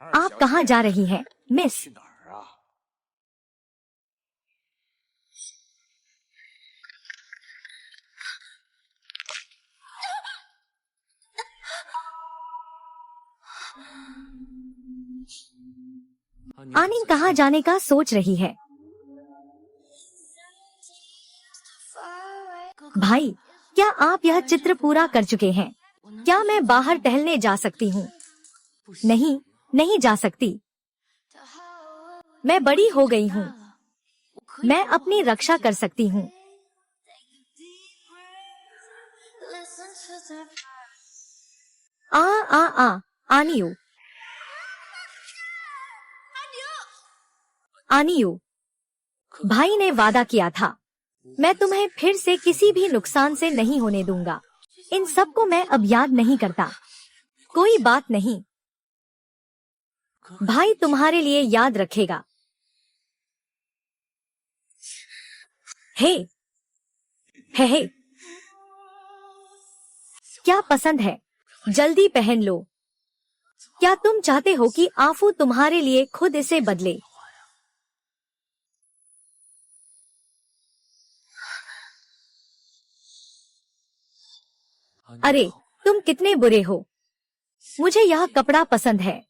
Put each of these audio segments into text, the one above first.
आप कहाँ जा रही हैं, मिस? आनिंग कहाँ जाने का सोच रही है? भाई, क्या आप यह चित्र पूरा कर चुके हैं? क्या मैं बाहर टहलने जा सकती हूँ? नहीं, नहीं जा सकती। मैं बड़ी हो गई हूँ। मैं अपनी रक्षा कर सकती हूँ। आनियो, आनियो, भाई ने वादा किया था, मैं तुम्हें फिर से किसी भी नुकसान से नहीं होने दूंगा। इन सब को मैं अब याद नहीं करता। कोई बात नहीं, भाई तुम्हारे लिए याद रखेगा। हे, हे, क्या पसंद है? जल्दी पहन लो। क्या तुम चाहते हो कि आफू तुम्हारे लिए खुद इसे बदले? अरे, तुम कितने बुरे हो। मुझे यह कपड़ा पसंद है।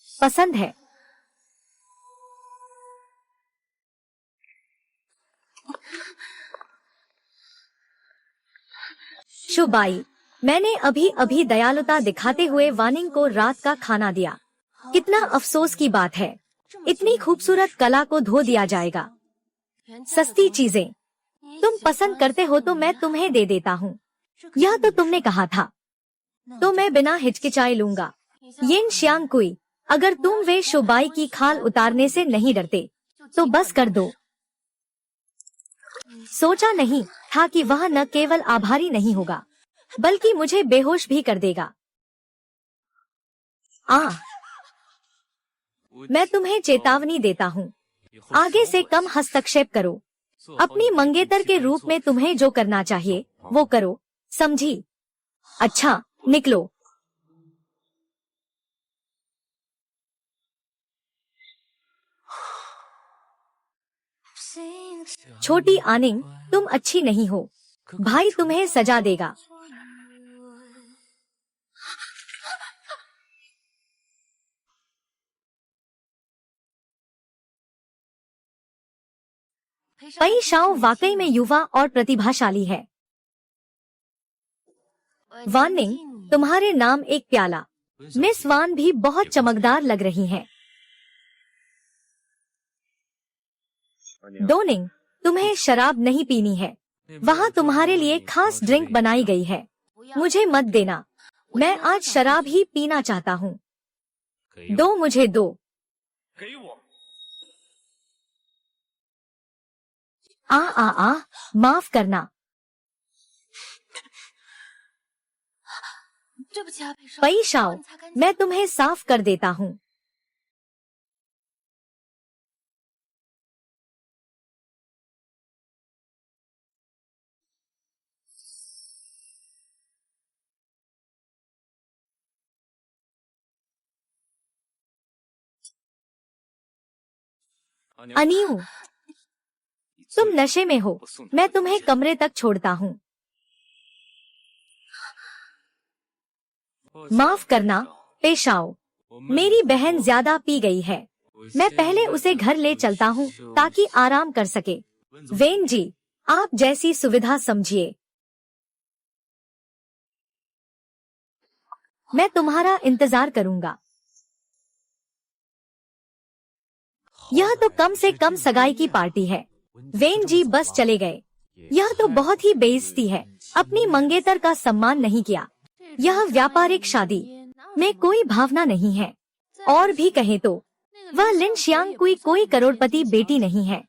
पसंद है। शुबाई, मैंने अभी अभी दयालुता दिखाते हुए वानिंग को रात का खाना दिया। कितना अफसोस की बात है, इतनी खूबसूरत कला को धो दिया जाएगा। सस्ती चीजें तुम पसंद करते हो तो मैं तुम्हें दे देता हूँ। यह तो तुमने कहा था, तो मैं बिना हिचकिचाए लूंगा। येन श्यांगकुई, अगर तुम वे शुबाई की खाल उतारने से नहीं डरते तो बस कर दो। सोचा नहीं था कि वह न केवल आभारी नहीं होगा बल्कि मुझे बेहोश भी कर देगा। मैं तुम्हें चेतावनी देता हूँ, आगे से कम हस्तक्षेप करो। अपनी मंगेतर के रूप में तुम्हें जो करना चाहिए वो करो, समझी? अच्छा, निकलो। छोटी आनिंग, तुम अच्छी नहीं हो। भाई तुम्हें सजा देगा। पई शाओ वाकई में युवा और प्रतिभाशाली है। वानिंग, तुम्हारे नाम एक प्याला। मिस वान भी बहुत चमकदार लग रही हैं। डोनिंग, तुम्हें शराब नहीं पीनी है। वहाँ तुम्हारे लिए खास ड्रिंक बनाई गई है। मुझे मत देना, मैं आज शराब ही पीना चाहता हूँ। दो, मुझे दो। माफ करना। पई शाओ, मैं तुम्हें साफ कर देता हूँ। अनियू, तुम नशे में हो। मैं तुम्हें कमरे तक छोड़ता हूँ। माफ करना पेशाओ, मेरी बहन ज्यादा पी गई है। मैं पहले उसे घर ले चलता हूँ ताकि आराम कर सके। वेन जी, आप जैसी सुविधा समझिए। मैं तुम्हारा इंतजार करूंगा। यह तो कम से कम सगाई की पार्टी है। वेन जी बस चले गए। यह तो बहुत ही बेइज्जती है, अपनी मंगेतर का सम्मान नहीं किया। यह व्यापारिक शादी में कोई भावना नहीं है। और भी कहे तो वह लिन श्यांगकुई कोई करोड़पति बेटी नहीं है।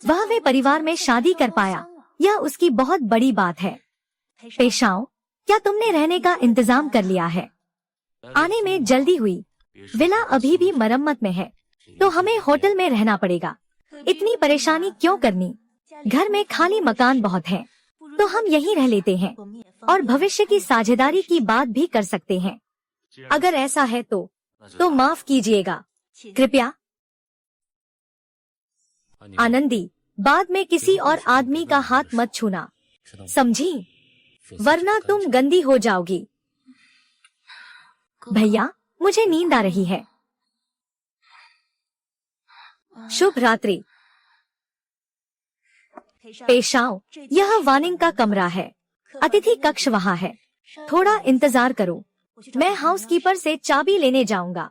वह वे परिवार में शादी कर पाया, यह उसकी बहुत बड़ी बात है। पेशाओ, क्या तुमने रहने का इंतजाम कर लिया है? आने में जल्दी हुई। विला अभी भी मरम्मत में है, तो हमें होटल में रहना पड़ेगा। इतनी परेशानी क्यों करनी? घर में खाली मकान बहुत है, तो हम यहीं रह लेते हैं और भविष्य की साझेदारी की बात भी कर सकते हैं। अगर ऐसा है तो तो माफ कीजिएगा, कृपया। आनंदी, बाद में किसी और आदमी का हाथ मत छूना, समझी? वरना तुम गंदी हो जाओगी। भैया, मुझे नींद आ रही है। शुभ रात्रि। पेशाओ, यह वानिंग का कमरा है। अतिथि कक्ष वहाँ है। थोड़ा इंतजार करो, मैं हाउसकीपर से चाबी लेने जाऊंगा।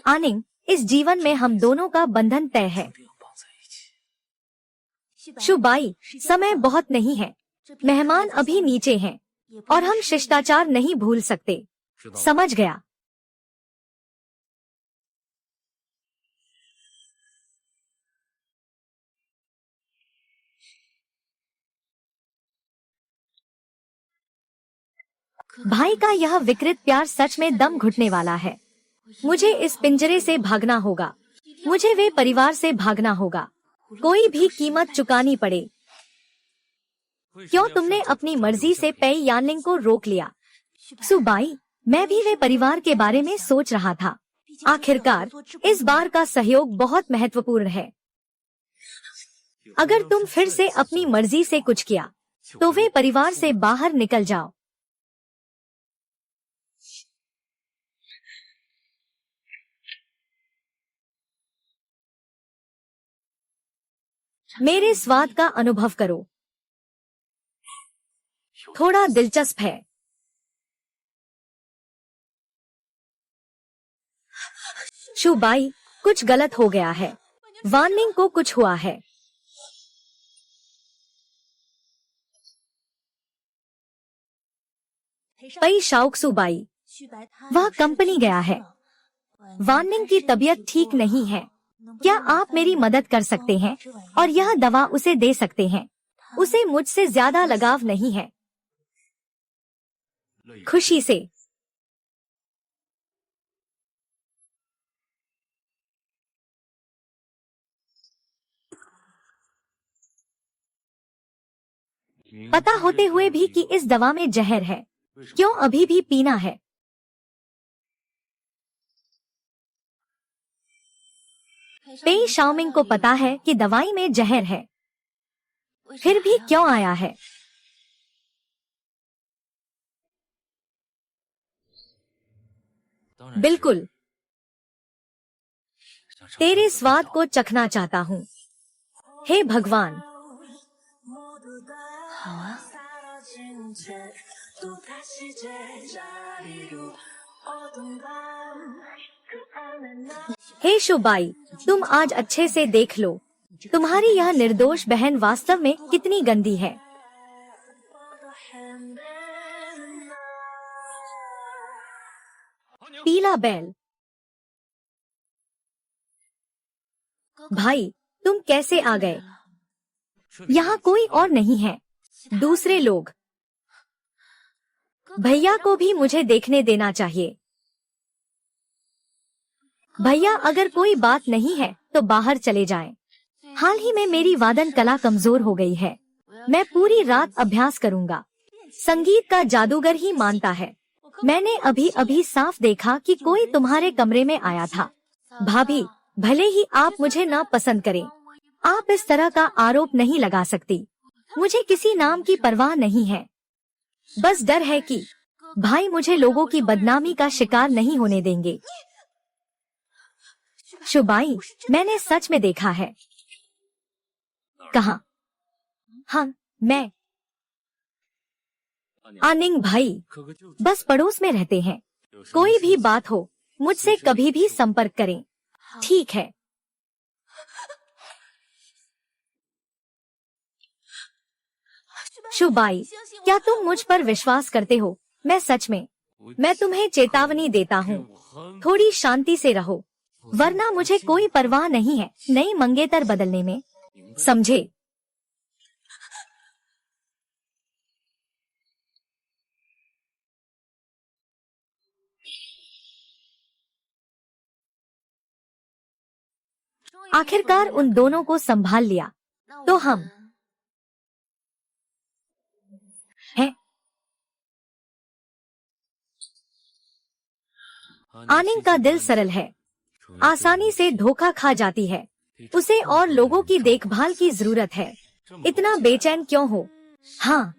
आनिंग, इस जीवन में हम दोनों का बंधन तय है। शुबाई, समय बहुत नहीं है। मेहमान अभी नीचे हैं और हम शिष्टाचार नहीं भूल सकते। समझ गया। भाई का यह विकृत प्यार सच में दम घुटने वाला है। मुझे इस पिंजरे से भागना होगा। मुझे वे परिवार से भागना होगा। कोई भी कीमत चुकानी पड़े। क्यों तुमने अपनी मर्जी से पेई यानलिंग को रोक लिया? सुबाई, मैं भी वे परिवार के बारे में सोच रहा था। आखिरकार इस बार का सहयोग बहुत महत्वपूर्ण है। अगर तुम फिर से अपनी मर्जी से कुछ किया तो वे परिवार से बाहर निकल जाओ। मेरे स्वाद का अनुभव करो। थोड़ा दिलचस्प है। शुबाई, कुछ गलत हो गया है। वार्निंग को कुछ हुआ है। पई शाउक सुबाई, वह कंपनी गया है। वार्निंग की तबीयत ठीक नहीं है। क्या आप मेरी मदद कर सकते हैं और यह दवा उसे दे सकते हैं? उसे मुझसे ज्यादा लगाव नहीं है। खुशी से। पता होते हुए भी कि इस दवा में जहर है, क्यों अभी भी पीना है? पेई शाओमिंग को पता है कि दवाई में जहर है, फिर भी क्यों आया है? बिल्कुल, तेरे स्वाद को चखना चाहता हूँ। हे भगवान। हे शुबाई, तुम आज अच्छे से देख लो। तुम्हारी यह निर्दोष बहन वास्तव में कितनी गंदी है। पीला बैल। भाई, तुम कैसे आ गए? यहाँ कोई और नहीं है, दूसरे लोग। भैया को भी मुझे देखने देना चाहिए। भैया, अगर कोई बात नहीं है तो बाहर चले जाएं। हाल ही में मेरी वादन कला कमजोर हो गई है। मैं पूरी रात अभ्यास करूंगा। संगीत का जादूगर ही मानता है। मैंने अभी अभी साफ देखा कि कोई तुम्हारे कमरे में आया था। भाभी, भले ही आप मुझे ना पसंद करें, आप इस तरह का आरोप नहीं लगा सकती। मुझे किसी नाम की परवाह नहीं है। बस डर है कि भाई मुझे लोगों की बदनामी का शिकार नहीं होने देंगे। शुबाई, मैंने सच में देखा है। कहाँ? हाँ, मैं। आनिंग भाई, बस पड़ोस में रहते हैं। कोई भी बात हो मुझसे कभी भी संपर्क करें, ठीक है? शुबाई, क्या तुम मुझ पर विश्वास करते हो? मैं सच में मैं तुम्हें चेतावनी देता हूँ, थोड़ी शांति से रहो, वरना मुझे कोई परवाह नहीं है नई मंगेतर बदलने में, समझे? आखिरकार उन दोनों को संभाल लिया, तो हम हैं। आनिंग का दिल सरल है, आसानी से धोखा खा जाती है, उसे और लोगों की देखभाल की जरूरत है, इतना बेचैन क्यों हो? हाँ,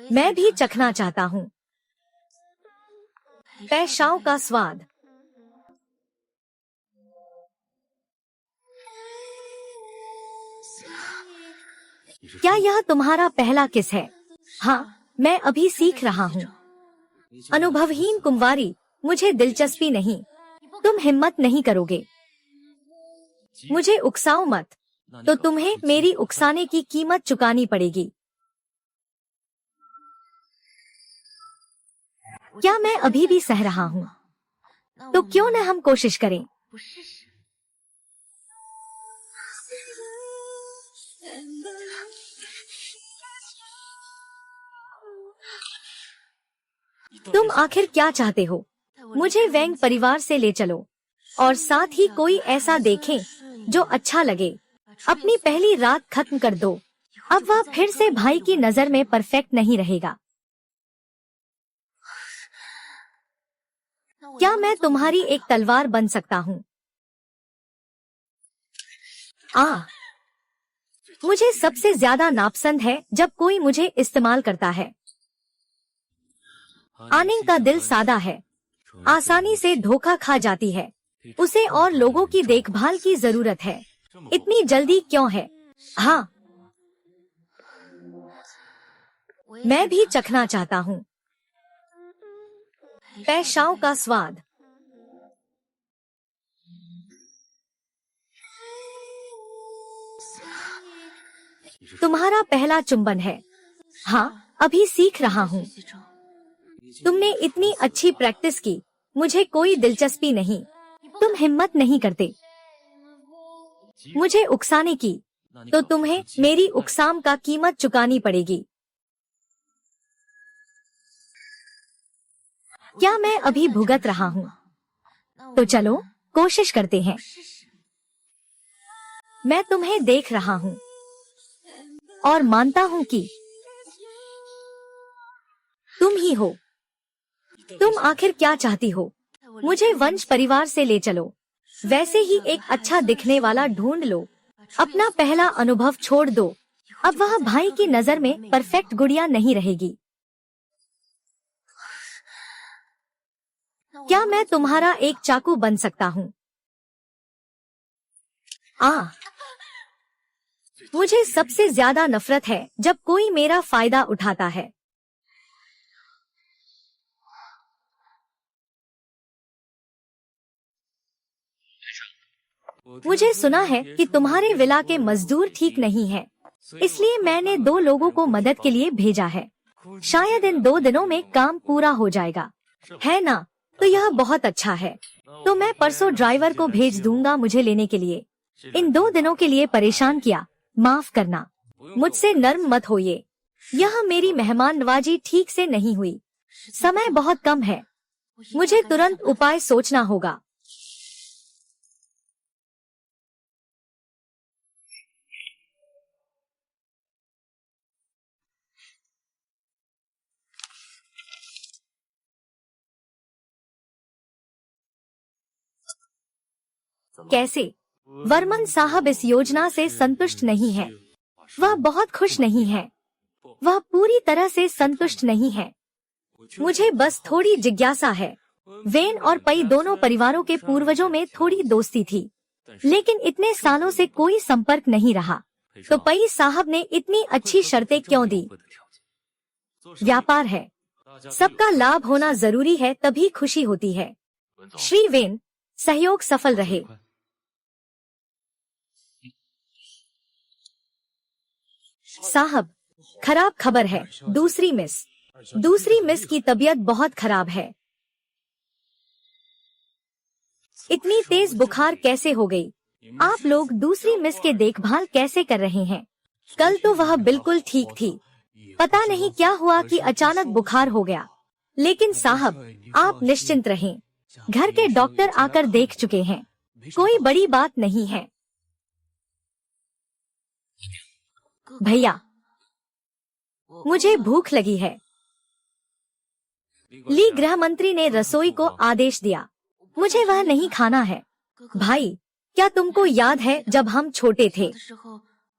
मैं भी चखना चाहता हूँ पैशाओं का स्वाद। क्या यह तुम्हारा पहला किस है? हाँ, मैं अभी सीख रहा हूँ। अनुभवहीन कुंवारी, मुझे दिलचस्पी नहीं, तुम हिम्मत नहीं करोगे। मुझे उकसाओ मत, तो तुम्हें मेरी उकसाने की कीमत चुकानी पड़ेगी। क्या मैं अभी भी सह रहा हूँ? तो क्यों न हम कोशिश करें? तुम आखिर क्या चाहते हो? मुझे वेंग परिवार से ले चलो, और साथ ही कोई ऐसा देखें जो अच्छा लगे। अपनी पहली रात खत्म कर दो, अब वह फिर से भाई की नजर में परफेक्ट नहीं रहेगा। क्या मैं तुम्हारी एक तलवार बन सकता हूँ? मुझे सबसे ज्यादा नापसंद है जब कोई मुझे इस्तेमाल करता है। आनिंग का दिल सादा है, आसानी से धोखा खा जाती है, उसे और लोगों की देखभाल की जरूरत है, इतनी जल्दी क्यों है? हाँ, मैं भी चखना चाहता हूँ पैशाओं का स्वाद। तुम्हारा पहला चुंबन है। हाँ, अभी सीख रहा हूँ। तुमने इतनी अच्छी प्रैक्टिस की, मुझे कोई दिलचस्पी नहीं, तुम हिम्मत नहीं करते मुझे उकसाने की, तो तुम्हें मेरी उकसाम का कीमत चुकानी पड़ेगी। क्या मैं अभी भुगत रहा हूँ? तो चलो कोशिश करते हैं। मैं तुम्हें देख रहा हूँ और मानता हूँ कि तुम ही हो। तुम आखिर क्या चाहती हो? मुझे वंश परिवार से ले चलो, वैसे ही एक अच्छा दिखने वाला ढूंढ लो, अपना पहला अनुभव छोड़ दो, अब वह भाई की नजर में परफेक्ट गुड़िया नहीं रहेगी। क्या मैं तुम्हारा एक चाकू बन सकता हूँ? मुझे सबसे ज्यादा नफरत है जब कोई मेरा फायदा उठाता है। मुझे सुना है कि तुम्हारे विला के मजदूर ठीक नहीं हैं, इसलिए मैंने 2 लोगों को मदद के लिए भेजा है। शायद इन 2 दिनों में काम पूरा हो जाएगा, है ना? तो यह बहुत अच्छा है। तो मैं परसों ड्राइवर को भेज दूंगा मुझे लेने के लिए। इन 2 दिनों के लिए परेशान किया, माफ करना। मुझसे नर्म मत होइए, यह मेरी मेहमान नवाजी ठीक से नहीं हुई। समय बहुत कम है, मुझे तुरंत उपाय सोचना होगा। कैसे? वर्मन साहब इस योजना से संतुष्ट नहीं है, वह बहुत खुश नहीं है, वह पूरी तरह से संतुष्ट नहीं है। मुझे बस थोड़ी जिज्ञासा है। वेन और पई दोनों परिवारों के पूर्वजों में थोड़ी दोस्ती थी, लेकिन इतने सालों से कोई संपर्क नहीं रहा, तो पई साहब ने इतनी अच्छी शर्तें क्यों दी? व्यापार है, सबका लाभ होना जरूरी है, तभी खुशी होती है। श्री वेन, सहयोग सफल रहे। साहब, खराब खबर है, दूसरी मिस दूसरी मिस की तबीयत बहुत खराब है। इतनी तेज बुखार कैसे हो गई? आप लोग दूसरी मिस के देखभाल कैसे कर रहे हैं? कल तो वह बिल्कुल ठीक थी, पता नहीं क्या हुआ कि अचानक बुखार हो गया। लेकिन साहब, आप निश्चिंत रहें, घर के डॉक्टर आकर देख चुके हैं, कोई बड़ी बात नहीं है। भैया, मुझे भूख लगी है। ली गृह मंत्री ने रसोई को आदेश दिया। मुझे वह नहीं खाना है। भाई, क्या तुमको याद है जब हम छोटे थे,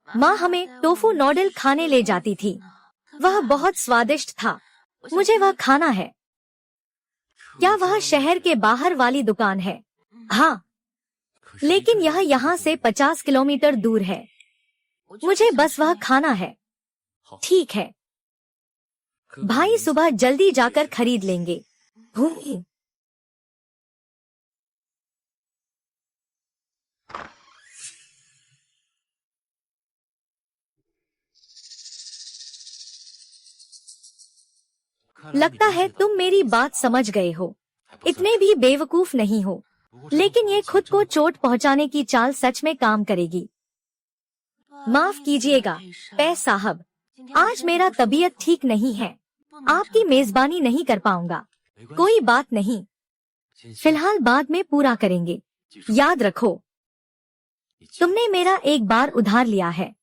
माँ हमें टोफू नूडल खाने ले जाती थी? वह बहुत स्वादिष्ट था, मुझे वह खाना है। क्या वह शहर के बाहर वाली दुकान है? हाँ, लेकिन यह यहाँ से 50 किलोमीटर दूर है। मुझे बस वह खाना है। ठीक है भाई, सुबह जल्दी जाकर खरीद लेंगे। लगता है तुम मेरी बात समझ गए हो। इतने भी बेवकूफ नहीं हो। लेकिन ये खुद को चोट पहुंचाने की चाल सच में काम करेगी। माफ कीजिएगा पै साहब, आज मेरा तबीयत ठीक नहीं है, आपकी मेजबानी नहीं कर पाऊंगा। कोई बात नहीं, फिलहाल बाद में पूरा करेंगे। याद रखो, तुमने मेरा एक बार उधार लिया है।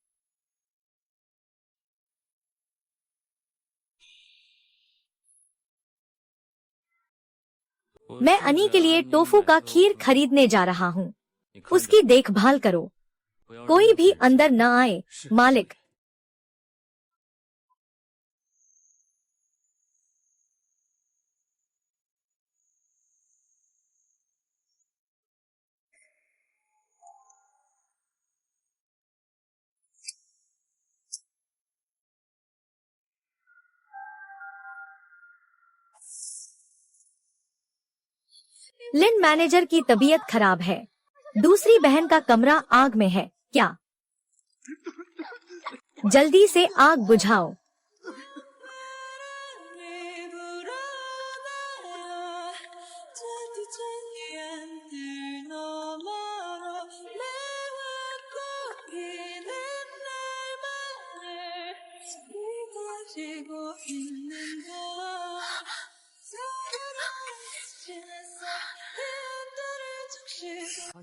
मैं अनी के लिए टोफू का खीर खरीदने जा रहा हूँ। उसकी देखभाल करो, कोई भी अंदर न आए। मालिक। लिन मैनेजर की तबीयत खराब है। दूसरी बहन का कमरा आग में है क्या? जल्दी से आग बुझाओ।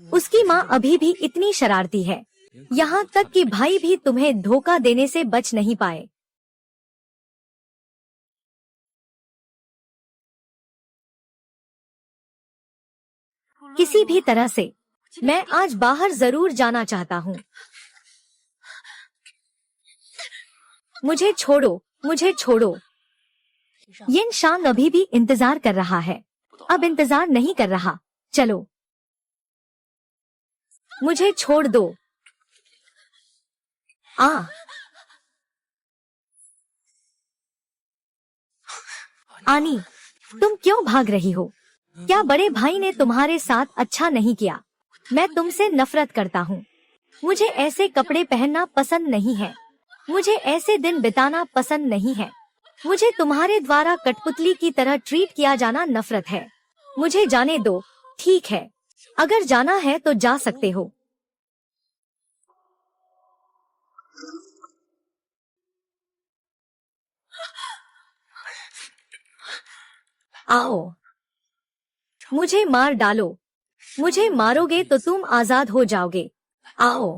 उसकी माँ अभी भी इतनी शरारती है, यहाँ तक कि भाई भी तुम्हें धोखा देने से बच नहीं पाए। किसी भी तरह से मैं आज बाहर जरूर जाना चाहता हूँ। मुझे छोड़ो, मुझे छोड़ो। यिन शांग अभी भी इंतजार कर रहा है। अब इंतजार नहीं कर रहा, चलो। मुझे छोड़ दो। आनी, तुम क्यों भाग रही हो? क्या बड़े भाई ने तुम्हारे साथ अच्छा नहीं किया? मैं तुमसे नफरत करता हूँ। मुझे ऐसे कपड़े पहनना पसंद नहीं है। मुझे ऐसे दिन बिताना पसंद नहीं है। मुझे तुम्हारे द्वारा कठपुतली की तरह ट्रीट किया जाना नफरत है। मुझे जाने दो। ठीक है, अगर जाना है तो जा सकते हो। आओ, मुझे मार डालो। मुझे मारोगे तो तुम आजाद हो जाओगे। आओ।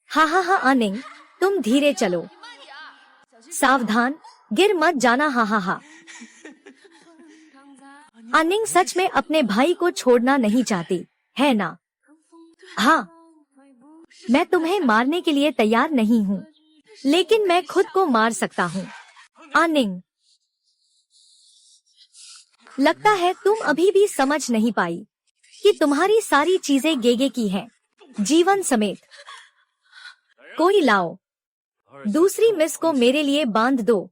हाँ हाँ हाँ अनिंग, तुम धीरे चलो, सावधान, गिर मत जाना। हाँ हाँ हाँ। अनिंग सच में अपने भाई को छोड़ना नहीं चाहती है ना? हाँ, मैं तुम्हें मारने के लिए तैयार नहीं हूँ, लेकिन मैं खुद को मार सकता हूँ। अनिंग, लगता है तुम अभी भी समझ नहीं पाई कि तुम्हारी सारी चीजें गेगे की हैं, जीवन समेत। कोई लाओ, दूसरी मिस को मेरे लिए बांध दो।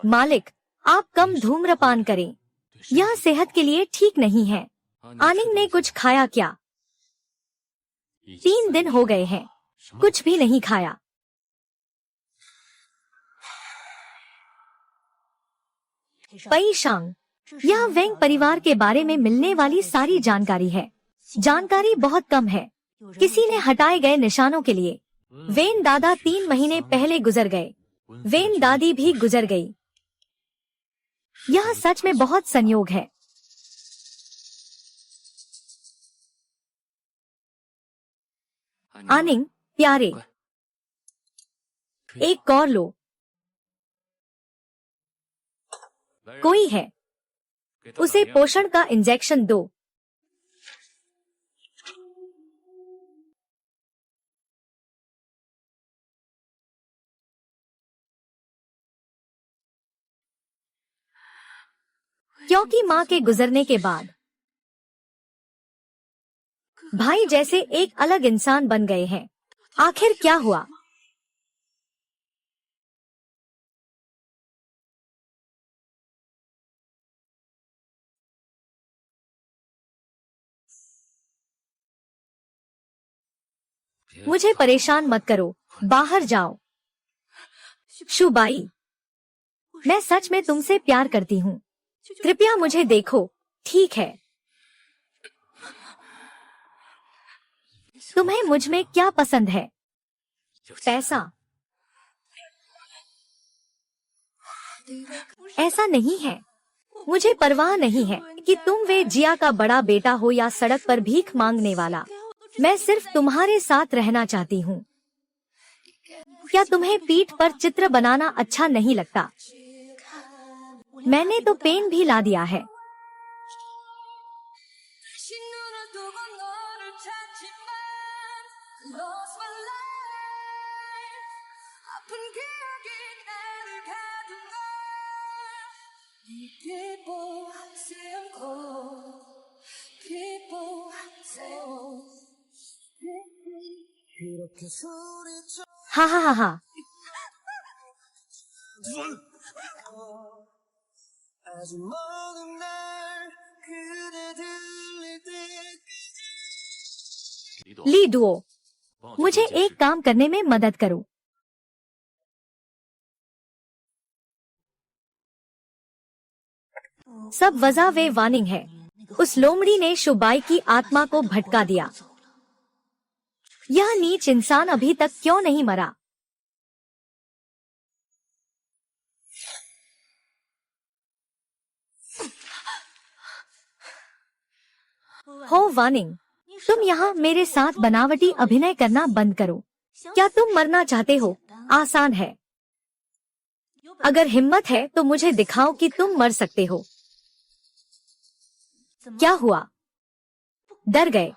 मालिक, आप कम धूम्रपान करें, यह सेहत के लिए ठीक नहीं है। आनिंग ने कुछ खाया क्या? 3 दिन हो गए हैं, कुछ भी नहीं खाया। पई शांग, यह वेंग परिवार के बारे में मिलने वाली सारी जानकारी है। जानकारी बहुत कम है। किसी ने हटाए गए निशानों के लिए वेन दादा 3 महीने पहले गुजर गए। वेन दादी भी गुजर गई। यह सच में बहुत संयोग है। आनिंग प्यारे, एक और लो। कोई है, उसे पोषण का इंजेक्शन दो। क्योंकि माँ के गुजरने के बाद भाई जैसे एक अलग इंसान बन गए हैं। आखिर क्या हुआ? मुझे परेशान मत करो, बाहर जाओ। शुबाई, मैं सच में तुमसे प्यार करती हूँ। कृपया मुझे देखो, ठीक है? तुम्हें मुझ में क्या पसंद है? पैसा? ऐसा नहीं है। मुझे परवाह नहीं है कि तुम वे जिया का बड़ा बेटा हो या सड़क पर भीख मांगने वाला। मैं सिर्फ तुम्हारे साथ रहना चाहती हूँ। क्या तुम्हें पीठ पर चित्र बनाना अच्छा नहीं लगता? मैंने तो पेन भी ला दिया है। हा हा हा हा। लीडुओ, मुझे एक काम करने में मदद करो। सब वजह वे वार्निंग है। उस लोमड़ी ने शुबाई की आत्मा को भटका दिया। यह नीच इंसान अभी तक क्यों नहीं मरा? हो वार्निंग, तुम यहाँ मेरे साथ बनावटी अभिनय करना बंद करो। क्या तुम मरना चाहते हो? आसान है। अगर हिम्मत है तो मुझे दिखाओ कि तुम मर सकते हो। क्या हुआ? डर गए?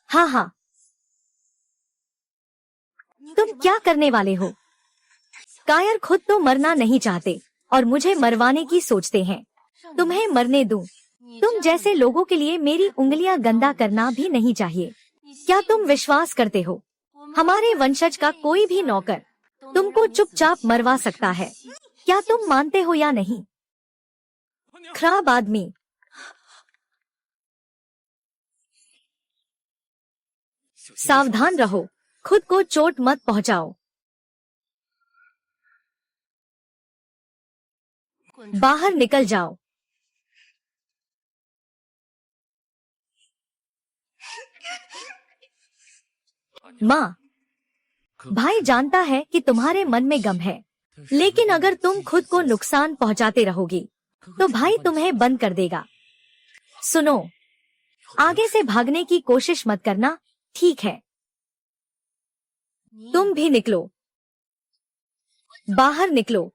हाँ हाँ। तुम क्या करने वाले हो? कायर खुद तो मरना नहीं चाहते और मुझे मरवाने की सोचते हैं। तुम्हें मरने दूं। तुम जैसे लोगों के लिए मेरी उंगलियां गंदा करना भी नहीं चाहिए। क्या तुम विश्वास करते हो हमारे वंशज का कोई भी नौकर तुमको चुपचाप मरवा सकता है? क्या तुम मानते हो या नहीं? खराब आदमी। सावधान रहो, खुद को चोट मत पहुंचाओ। बाहर निकल जाओ। माँ, भाई जानता है कि तुम्हारे मन में गम है, लेकिन अगर तुम खुद को नुकसान पहुंचाते रहोगी तो भाई तुम्हें बंद कर देगा। सुनो, आगे से भागने की कोशिश मत करना, ठीक है? तुम भी निकलो, बाहर निकलो।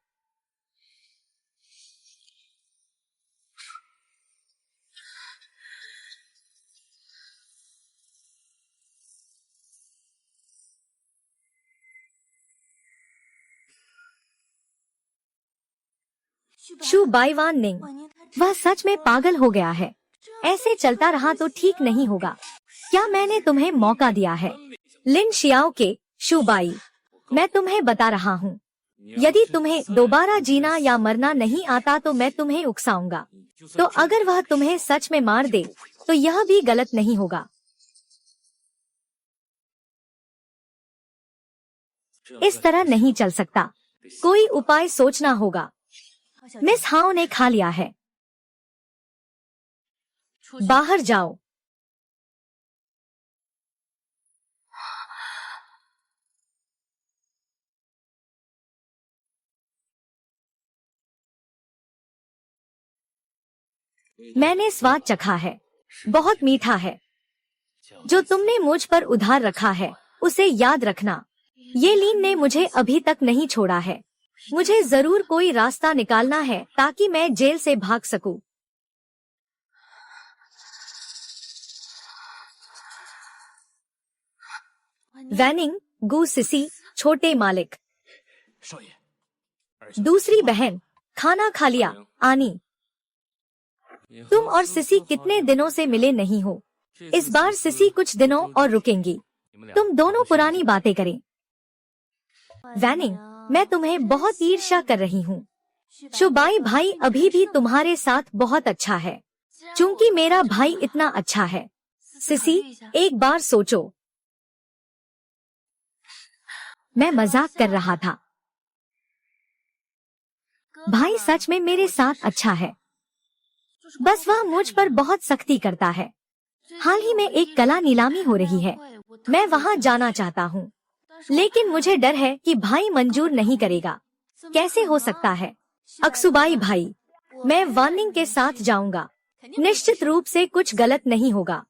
शू बाईवान निंग, वह सच में पागल हो गया है। ऐसे चलता रहा तो ठीक नहीं होगा। क्या मैंने तुम्हें मौका दिया है? लिन शियाओ के शुबाई, मैं तुम्हें बता रहा हूँ, यदि तुम्हें दोबारा जीना या मरना नहीं आता तो मैं तुम्हें उकसाऊंगा। तो अगर वह तुम्हें सच में मार दे तो यह भी गलत नहीं होगा। इस तरह नहीं चल सकता, कोई उपाय सोचना होगा। मिस हाओ ने खा लिया है, बाहर जाओ। मैंने स्वाद चखा है, बहुत मीठा है। जो तुमने मुझ पर उधार रखा है उसे याद रखना। ये लीन ने मुझे अभी तक नहीं छोड़ा है। मुझे जरूर कोई रास्ता निकालना है ताकि मैं जेल से भाग सकूं। वैनिंग, गू सिसी, छोटे मालिक। दूसरी बहन, खाना खा लिया। आनी, तुम और सिसी कितने दिनों से मिले नहीं हो। इस बार सिसी कुछ दिनों और रुकेंगी। तुम दोनों पुरानी बातें करें। वैनिंग, मैं तुम्हें बहुत ईर्ष्या कर रही हूँ। शुबाई भाई अभी भी तुम्हारे साथ बहुत अच्छा है, चूंकि मेरा भाई इतना अच्छा है। सिसी, एक बार सोचो। मैं मजाक कर रहा था। भाई सच में मेरे साथ अच्छा है, बस वह मुझ पर बहुत सख्ती करता है। हाल ही में एक कला नीलामी हो रही है, मैं वहाँ जाना चाहता हूँ, लेकिन मुझे डर है कि भाई मंजूर नहीं करेगा। कैसे हो सकता है? अक्सुबाई भाई, मैं वार्निंग के साथ जाऊंगा। निश्चित रूप से कुछ गलत नहीं होगा।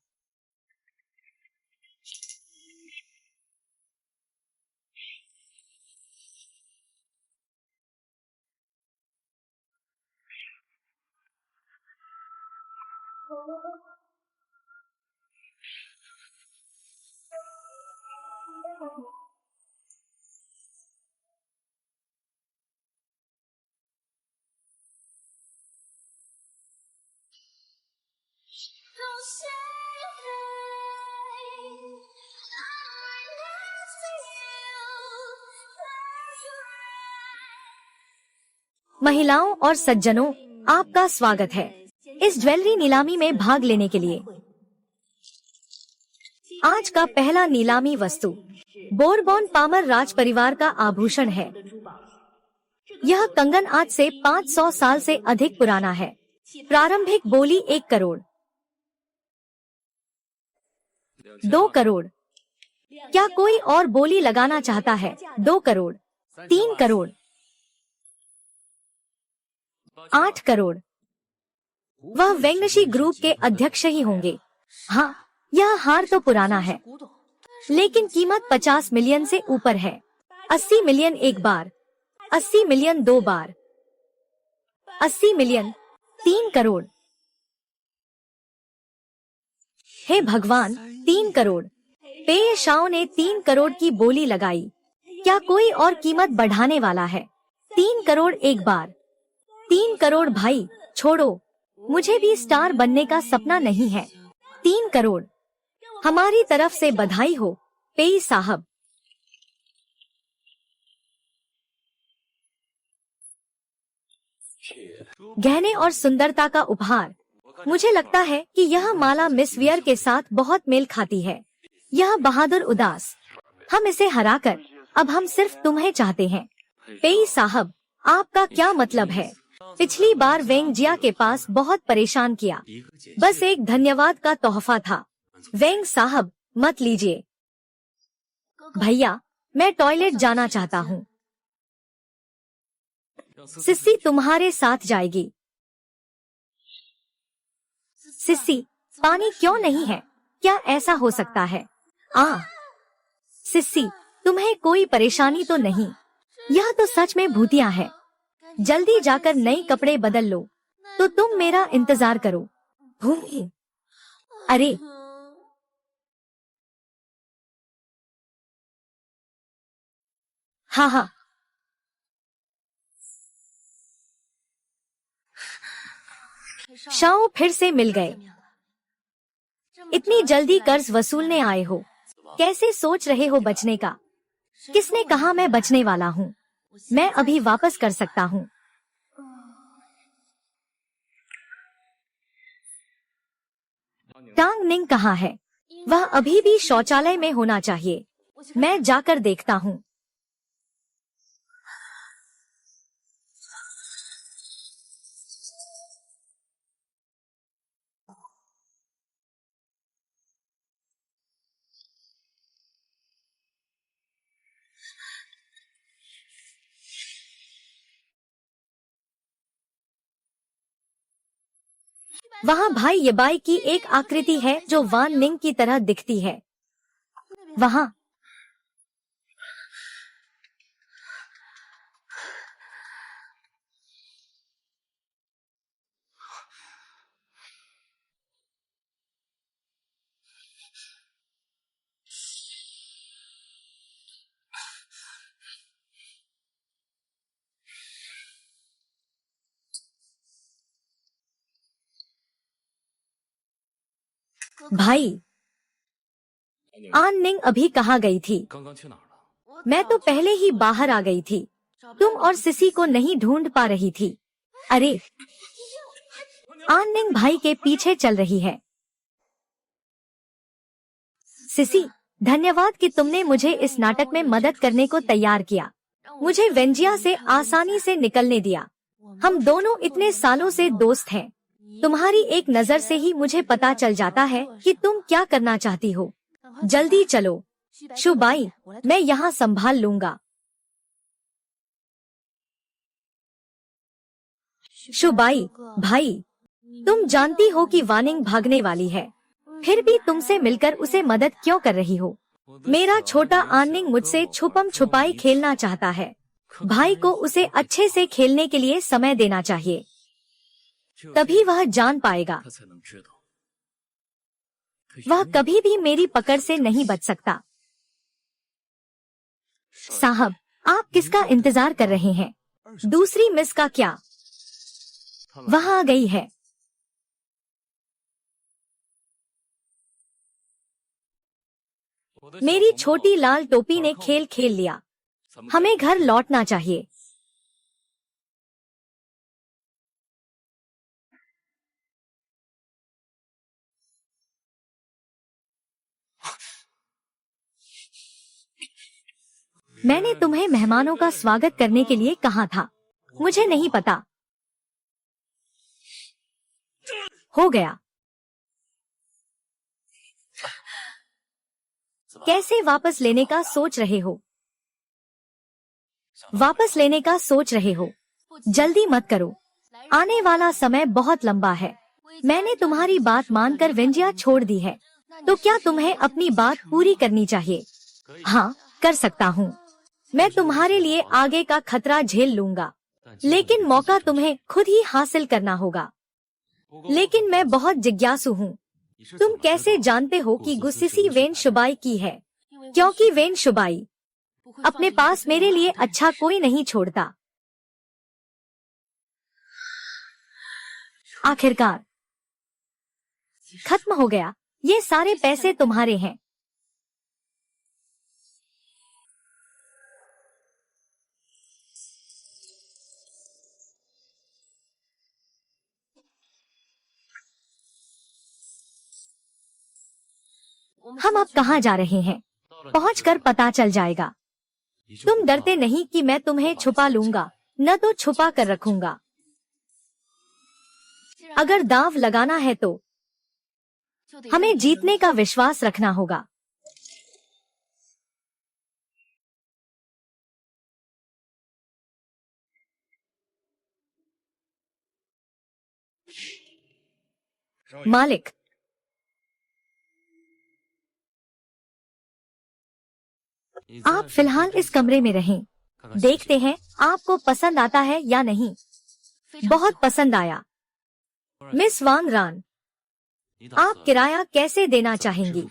महिलाओं और सज्जनों, आपका स्वागत है इस ज्वेलरी नीलामी में भाग लेने के लिए। आज का पहला नीलामी वस्तु बोरबॉन पामर राज परिवार का आभूषण है। यह कंगन आज से 500 साल से अधिक पुराना है। प्रारंभिक बोली 1 करोड़, 2 करोड़। क्या कोई और बोली लगाना चाहता है? 2 करोड़, 3 करोड़, 8 करोड़। वह वेंगशी ग्रुप के अध्यक्ष ही होंगे। हाँ, यह हार तो पुराना है, लेकिन कीमत 50 मिलियन से ऊपर है। 80 मिलियन एक बार, 80 मिलियन 2 बार, 80 मिलियन, 3 करोड़। हे भगवान, 3 करोड़। पेय शाओ ने 3 करोड़ की बोली लगाई। क्या कोई और कीमत बढ़ाने वाला है? 3 करोड़ एक बार, 3 करोड़। भाई छोड़ो, मुझे भी स्टार बनने का सपना नहीं है। 3 करोड़। हमारी तरफ से बधाई हो पेई साहब। गहने और सुंदरता का उपहार। मुझे लगता है कि यह माला मिस वियर के साथ बहुत मेल खाती है। यह बहादुर उदास। हम इसे हराकर अब हम सिर्फ तुम्हें चाहते हैं। पेई साहब, आपका क्या मतलब है? पिछली बार वेंग जिया के पास बहुत परेशान किया। बस एक धन्यवाद का तोहफा था। वेंग साहब, मत लीजिए। भैया, मैं टॉयलेट जाना चाहता हूँ। सिस्सी तुम्हारे साथ जाएगी। सिस्सी, पानी क्यों नहीं है? क्या ऐसा हो सकता है? सिस्सी, तुम्हें कोई परेशानी तो नहीं? यह तो सच में भूतिया है। जल्दी जाकर नए कपड़े बदल लो। तो तुम मेरा इंतजार करो। अरे, हाँ हाँ। शाओ फिर से मिल गए। इतनी जल्दी कर्ज वसूलने आए हो? कैसे सोच रहे हो बचने का? किसने कहा मैं बचने वाला हूँ? मैं अभी वापस कर सकता हूँ। टांग निंग कहाँ है? वह अभी भी शौचालय में होना चाहिए। मैं जाकर देखता हूँ। वहाँ भाई येबाई की एक आकृति है जो वान निंग की तरह दिखती है। वहाँ भाई आन निंग अभी कहाँ गई थी? मैं तो पहले ही बाहर आ गई थी। तुम और सिसी को नहीं ढूंढ पा रही थी। अरे, आन निंग भाई के पीछे चल रही है। सिसी, धन्यवाद कि तुमने मुझे इस नाटक में मदद करने को तैयार किया। मुझे वेंजिया से आसानी से निकलने दिया। हम दोनों इतने सालों से दोस्त हैं। तुम्हारी एक नजर से ही मुझे पता चल जाता है कि तुम क्या करना चाहती हो। जल्दी चलो। शुबाई, मैं यहाँ संभाल लूंगा। शुबाई, भाई, तुम जानती हो कि वानिंग भागने वाली है, फिर भी तुमसे मिलकर उसे मदद क्यों कर रही हो? मेरा छोटा आनिंग मुझसे छुपम छुपाई खेलना चाहता है। भाई को उसे अच्छे से खेलने के लिए समय देना चाहिए, तभी वह जान पाएगा। वह कभी भी मेरी पकड़ से नहीं बच सकता। साहब, आप किसका इंतजार कर रहे हैं? दूसरी मिस का क्या? वह आ गई है। मेरी छोटी लाल टोपी ने खेल खेल लिया। हमें घर लौटना चाहिए। मैंने तुम्हें मेहमानों का स्वागत करने के लिए कहा था। मुझे नहीं पता। हो गया। कैसे वापस लेने का सोच रहे हो? वापस लेने का सोच रहे हो? जल्दी मत करो। आने वाला समय बहुत लंबा है। मैंने तुम्हारी बात मानकर वेंजिया छोड़ दी है, तो क्या तुम्हें अपनी बात पूरी करनी चाहिए? हाँ, कर सकता हूँ। मैं तुम्हारे लिए आगे का खतरा झेल लूंगा, लेकिन मौका तुम्हें खुद ही हासिल करना होगा। लेकिन मैं बहुत जिज्ञासु हूँ। तुम कैसे जानते हो कि गुस्सिसी वेन शुबाई की है? क्योंकि वेन शुबाई अपने पास मेरे लिए अच्छा कोई नहीं छोड़ता। आखिरकार खत्म हो गया। ये सारे पैसे तुम्हारे हैं। हम अब कहाँ जा रहे हैं? पहुंचकर पता चल जाएगा। तुम डरते नहीं कि मैं तुम्हें छुपा लूंगा, न तो छुपा कर रखूंगा। अगर दांव लगाना है तो हमें जीतने का विश्वास रखना होगा। मालिक, आप फिलहाल इस कमरे में रहें। देखते हैं आपको पसंद आता है या नहीं। बहुत पसंद आया। मिस वांग रान, आप किराया कैसे देना चाहेंगी?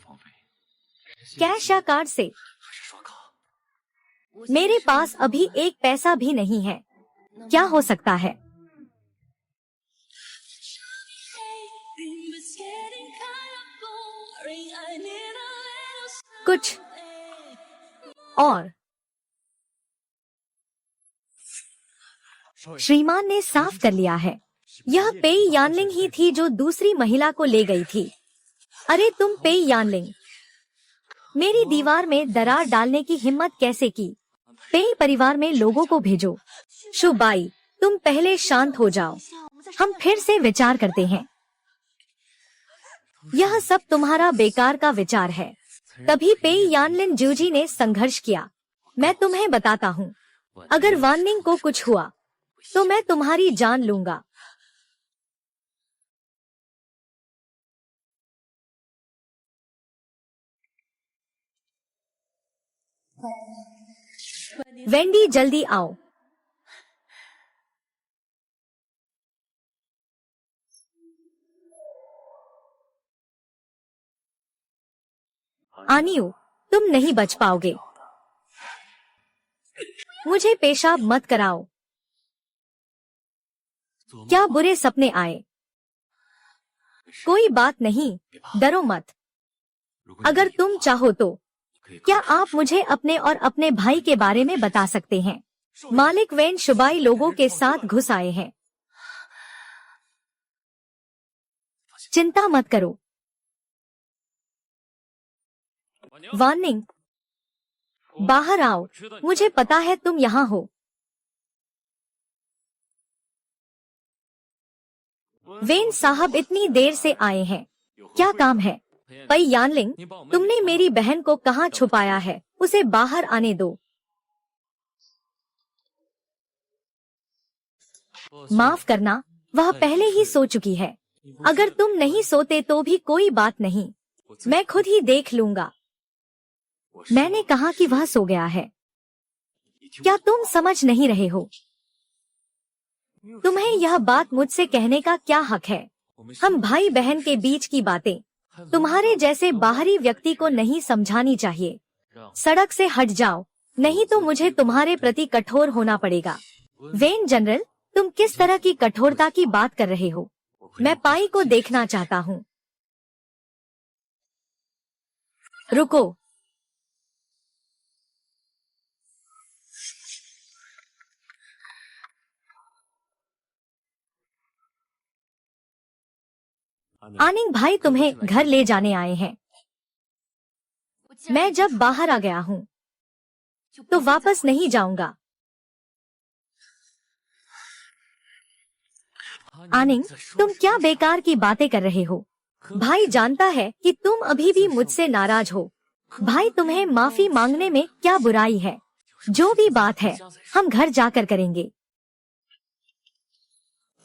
कैश या कार्ड से? मेरे पास अभी एक पैसा भी नहीं है। क्या हो सकता है? कुछ और। श्रीमान ने साफ कर लिया है। यह पेई यानलिंग ही थी जो दूसरी महिला को ले गई थी। अरे तुम पेई यानलिंग, मेरी दीवार में दरार डालने की हिम्मत कैसे की? पेई परिवार में लोगों को भेजो। शुबाई, तुम पहले शांत हो जाओ, हम फिर से विचार करते हैं। यह सब तुम्हारा बेकार का विचार है। तभी पेई यानलिन जूजी ने संघर्ष किया। मैं तुम्हें बताता हूँ, अगर वाननिंग को कुछ हुआ तो मैं तुम्हारी जान लूंगा। वेंडी जल्दी आओ। आनियो, तुम नहीं बच पाओगे। मुझे पेशाब मत कराओ। क्या बुरे सपने आए? कोई बात नहीं, डरो मत। अगर तुम चाहो तो क्या आप मुझे अपने और अपने भाई के बारे में बता सकते हैं? मालिक वेन शुबाई लोगों के साथ घुस आए हैं। चिंता मत करो। वार्निंग, बाहर आओ, मुझे पता है तुम यहाँ हो। वेन साहब इतनी देर से आए हैं, क्या काम है? पेई यानलिंग, तुमने मेरी बहन को कहाँ छुपाया है? उसे बाहर आने दो। माफ करना, वह पहले ही सो चुकी है। अगर तुम नहीं सोते तो भी कोई बात नहीं, मैं खुद ही देख लूंगा। मैंने कहा कि वह सो गया है। क्या तुम समझ नहीं रहे हो? तुम्हें यह बात मुझसे कहने का क्या हक है? हम भाई बहन के बीच की बातें तुम्हारे जैसे बाहरी व्यक्ति को नहीं समझानी चाहिए। सड़क से हट जाओ, नहीं तो मुझे तुम्हारे प्रति कठोर होना पड़ेगा। वेन जनरल, तुम किस तरह की कठोरता की बात कर रहे हो? मैं पाई को देखना चाहता हूँ। रुको। आनिंग भाई तुम्हें घर ले जाने आए हैं। मैं जब बाहर आ गया हूँ तो वापस नहीं जाऊंगा। आनिंग, तुम क्या बेकार की बातें कर रहे हो? भाई जानता है कि तुम अभी भी मुझसे नाराज हो। भाई, तुम्हें माफी मांगने में क्या बुराई है? जो भी बात है हम घर जाकर करेंगे।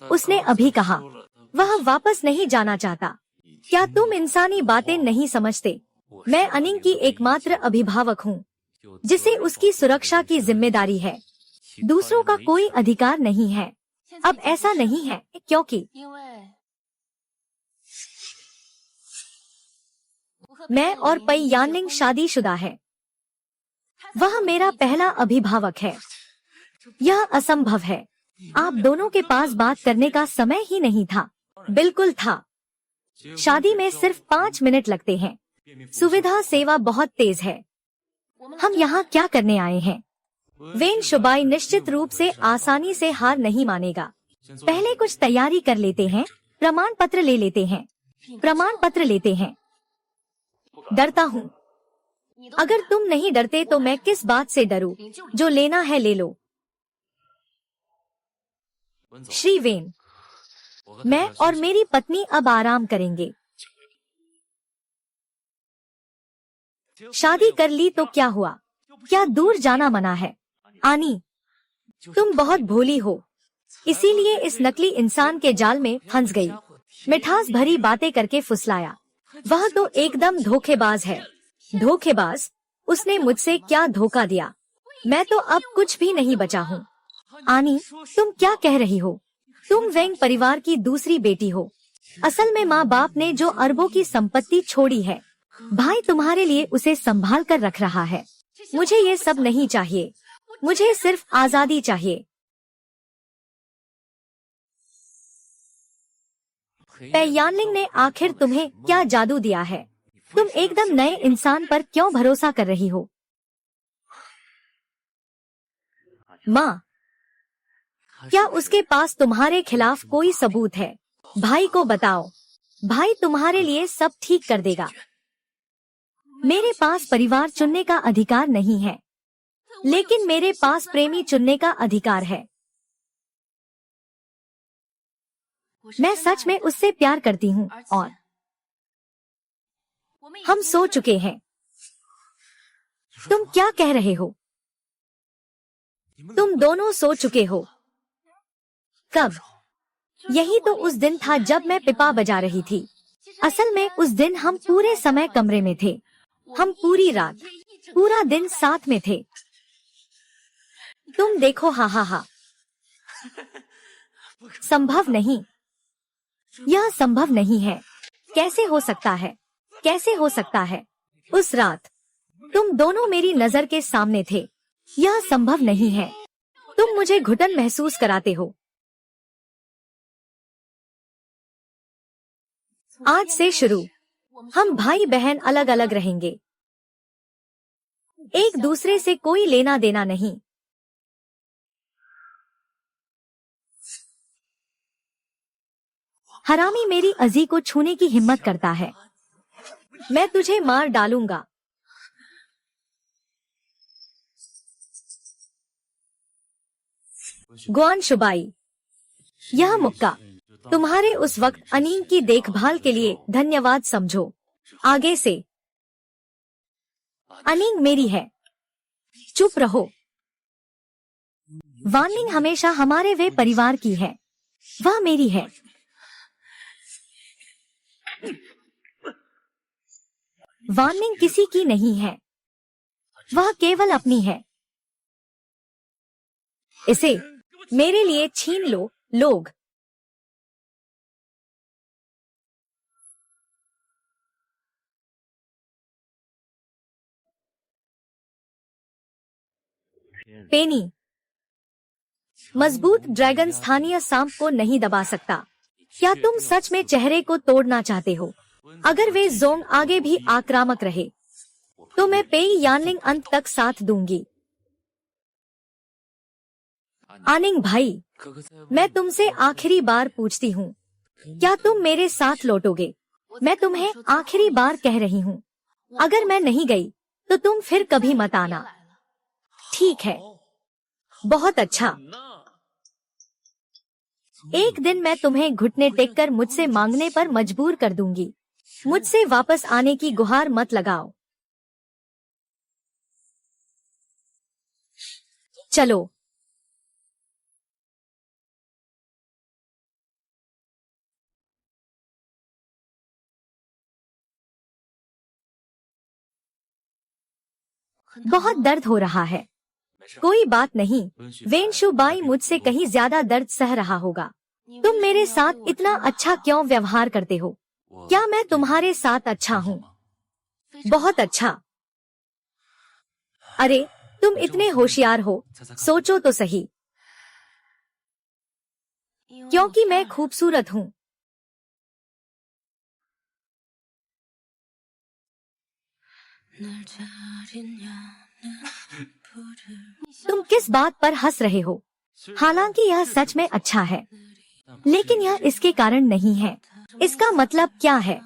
उसने अभी कहा वह वापस नहीं जाना चाहता। क्या तुम इंसानी बातें नहीं समझते? मैं अनिंग की एकमात्र अभिभावक हूँ, जिसे उसकी सुरक्षा की जिम्मेदारी है। दूसरों का कोई अधिकार नहीं है। अब ऐसा नहीं है क्योंकि मैं और पेई यानलिंग शादीशुदा है। वह मेरा पहला अभिभावक है। यह असंभव है। आप दोनों के पास बात करने का समय ही नहीं था। बिल्कुल था। शादी में सिर्फ 5 मिनट लगते हैं। सुविधा सेवा बहुत तेज है। हम यहाँ क्या करने आए हैं? वेन शुबाई निश्चित रूप से आसानी से हार नहीं मानेगा। पहले कुछ तैयारी कर लेते हैं। प्रमाण पत्र ले लेते हैं। प्रमाण पत्र लेते हैं। डरता हूँ। अगर तुम नहीं डरते तो मैं किस बात से डरूं? जो लेना है ले लो। श्री वेन, मैं और मेरी पत्नी अब आराम करेंगे। शादी कर ली तो क्या हुआ? क्या दूर जाना मना है? आनी, तुम बहुत भोली हो, इसीलिए इस नकली इंसान के जाल में फंस गई। मिठास भरी बातें करके फुसलाया। वह तो एकदम धोखेबाज है। धोखेबाज? उसने मुझसे क्या धोखा दिया? मैं तो अब कुछ भी नहीं बचा हूँ। आनी, तुम क्या कह रही हो? तुम वेंग परिवार की दूसरी बेटी हो। असल में माँ बाप ने जो अरबों की संपत्ति छोड़ी है, भाई तुम्हारे लिए उसे संभाल कर रख रहा है। मुझे ये सब नहीं चाहिए। मुझे सिर्फ आजादी चाहिए। पेई यानलिंग ने आखिर तुम्हें क्या जादू दिया है? तुम एकदम नए इंसान पर क्यों भरोसा कर रही हो? माँ, क्या उसके पास तुम्हारे खिलाफ कोई सबूत है? भाई को बताओ। भाई तुम्हारे लिए सब ठीक कर देगा। मेरे पास परिवार चुनने का अधिकार नहीं है, लेकिन मेरे पास प्रेमी चुनने का अधिकार है। मैं सच में उससे प्यार करती हूँ और हम सो चुके हैं। तुम क्या कह रहे हो? तुम दोनों सो चुके हो। कब? यही तो उस दिन था जब मैं पिपा बजा रही थी। असल में उस दिन हम पूरे समय कमरे में थे। हम पूरी रात, पूरा दिन साथ में थे। तुम देखो, हा हा हा। संभव नहीं, यह संभव नहीं है। कैसे हो सकता है? कैसे हो सकता है? उस रात तुम दोनों मेरी नजर के सामने थे। यह संभव नहीं है। तुम मुझे घुटन महसूस कराते हो। आज से शुरू हम भाई बहन अलग अलग रहेंगे। एक दूसरे से कोई लेना देना नहीं। हरामी मेरी अजी को छूने की हिम्मत करता है। मैं तुझे मार डालूंगा। गुआन शुबाई, यह मुक्का तुम्हारे उस वक्त अनीम की देखभाल के लिए धन्यवाद समझो। आगे से अनीम मेरी है। चुप रहो। वानिंग हमेशा हमारे वे परिवार की है। वह मेरी है। वानिंग किसी की नहीं है। वह केवल अपनी है। इसे मेरे लिए छीन लो लोग। पेनी, मजबूत ड्रैगन स्थानीय सांप को नहीं दबा सकता। क्या तुम सच में चेहरे को तोड़ना चाहते हो? अगर वे जोंग आगे भी आक्रामक रहे तो मैं पेई यानलिंग अंत तक साथ दूंगी। आनिंग भाई, मैं तुमसे आखिरी बार पूछती हूँ, क्या तुम मेरे साथ लौटोगे? मैं तुम्हें आखिरी बार कह रही हूँ, अगर मैं नहीं गई तो तुम फिर कभी मत आना। ठीक है, बहुत अच्छा। एक दिन मैं तुम्हें घुटने टेककर मुझसे मांगने पर मजबूर कर दूंगी। मुझसे वापस आने की गुहार मत लगाओ। चलो। बहुत दर्द हो रहा है। कोई बात नहीं, वेनशुबाई मुझसे कहीं ज्यादा दर्द सह रहा होगा। तुम मेरे साथ इतना अच्छा क्यों व्यवहार करते हो? क्या मैं तुम्हारे साथ अच्छा हूँ? बहुत अच्छा। अरे, तुम इतने होशियार हो, सोचो तो सही। क्योंकि मैं खूबसूरत हूँ। तुम किस बात पर हंस रहे हो? हालांकि यह सच में अच्छा है, लेकिन यह इसके कारण नहीं है। इसका मतलब क्या है?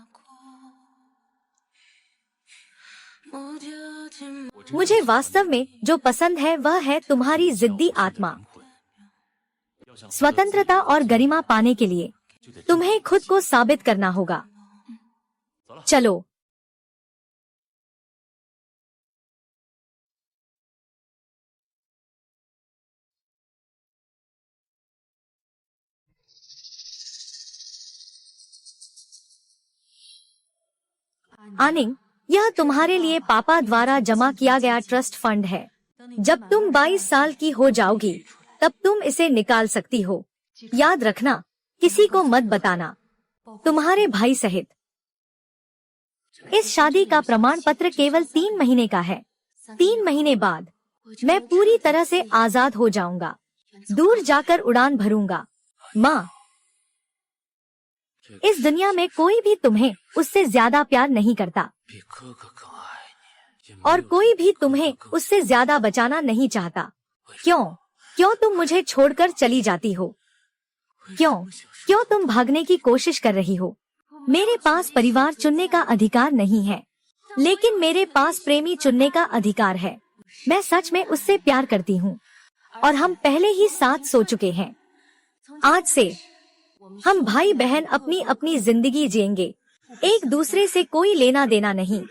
मुझे वास्तव में जो पसंद है वह है तुम्हारी जिद्दी आत्मा। स्वतंत्रता और गरिमा पाने के लिए तुम्हें खुद को साबित करना होगा। चलो। आनिंग, यह तुम्हारे लिए पापा द्वारा जमा किया गया ट्रस्ट फंड है। जब तुम 22 साल की हो जाओगी तब तुम इसे निकाल सकती हो। याद रखना, किसी को मत बताना, तुम्हारे भाई सहित। इस शादी का प्रमाण पत्र केवल 3 महीने का है। 3 महीने बाद मैं पूरी तरह से आजाद हो जाऊंगा। दूर जाकर उड़ान भरूंगा। माँ, इस दुनिया में कोई भी तुम्हें उससे ज्यादा प्यार नहीं करता और कोई भी तुम्हें उससे ज्यादा बचाना नहीं चाहता। क्यों क्यों तुम मुझे छोड़कर चली जाती हो? क्यों क्यों तुम भागने की कोशिश कर रही हो? मेरे पास परिवार चुनने का अधिकार नहीं है, लेकिन मेरे पास प्रेमी चुनने का अधिकार है। मैं सच में उससे प्यार करती हूँ और हम पहले ही साथ सो चुके हैं। आज से हम भाई बहन अपनी अपनी जिंदगी जिएंगे, एक दूसरे से कोई लेना देना नहीं।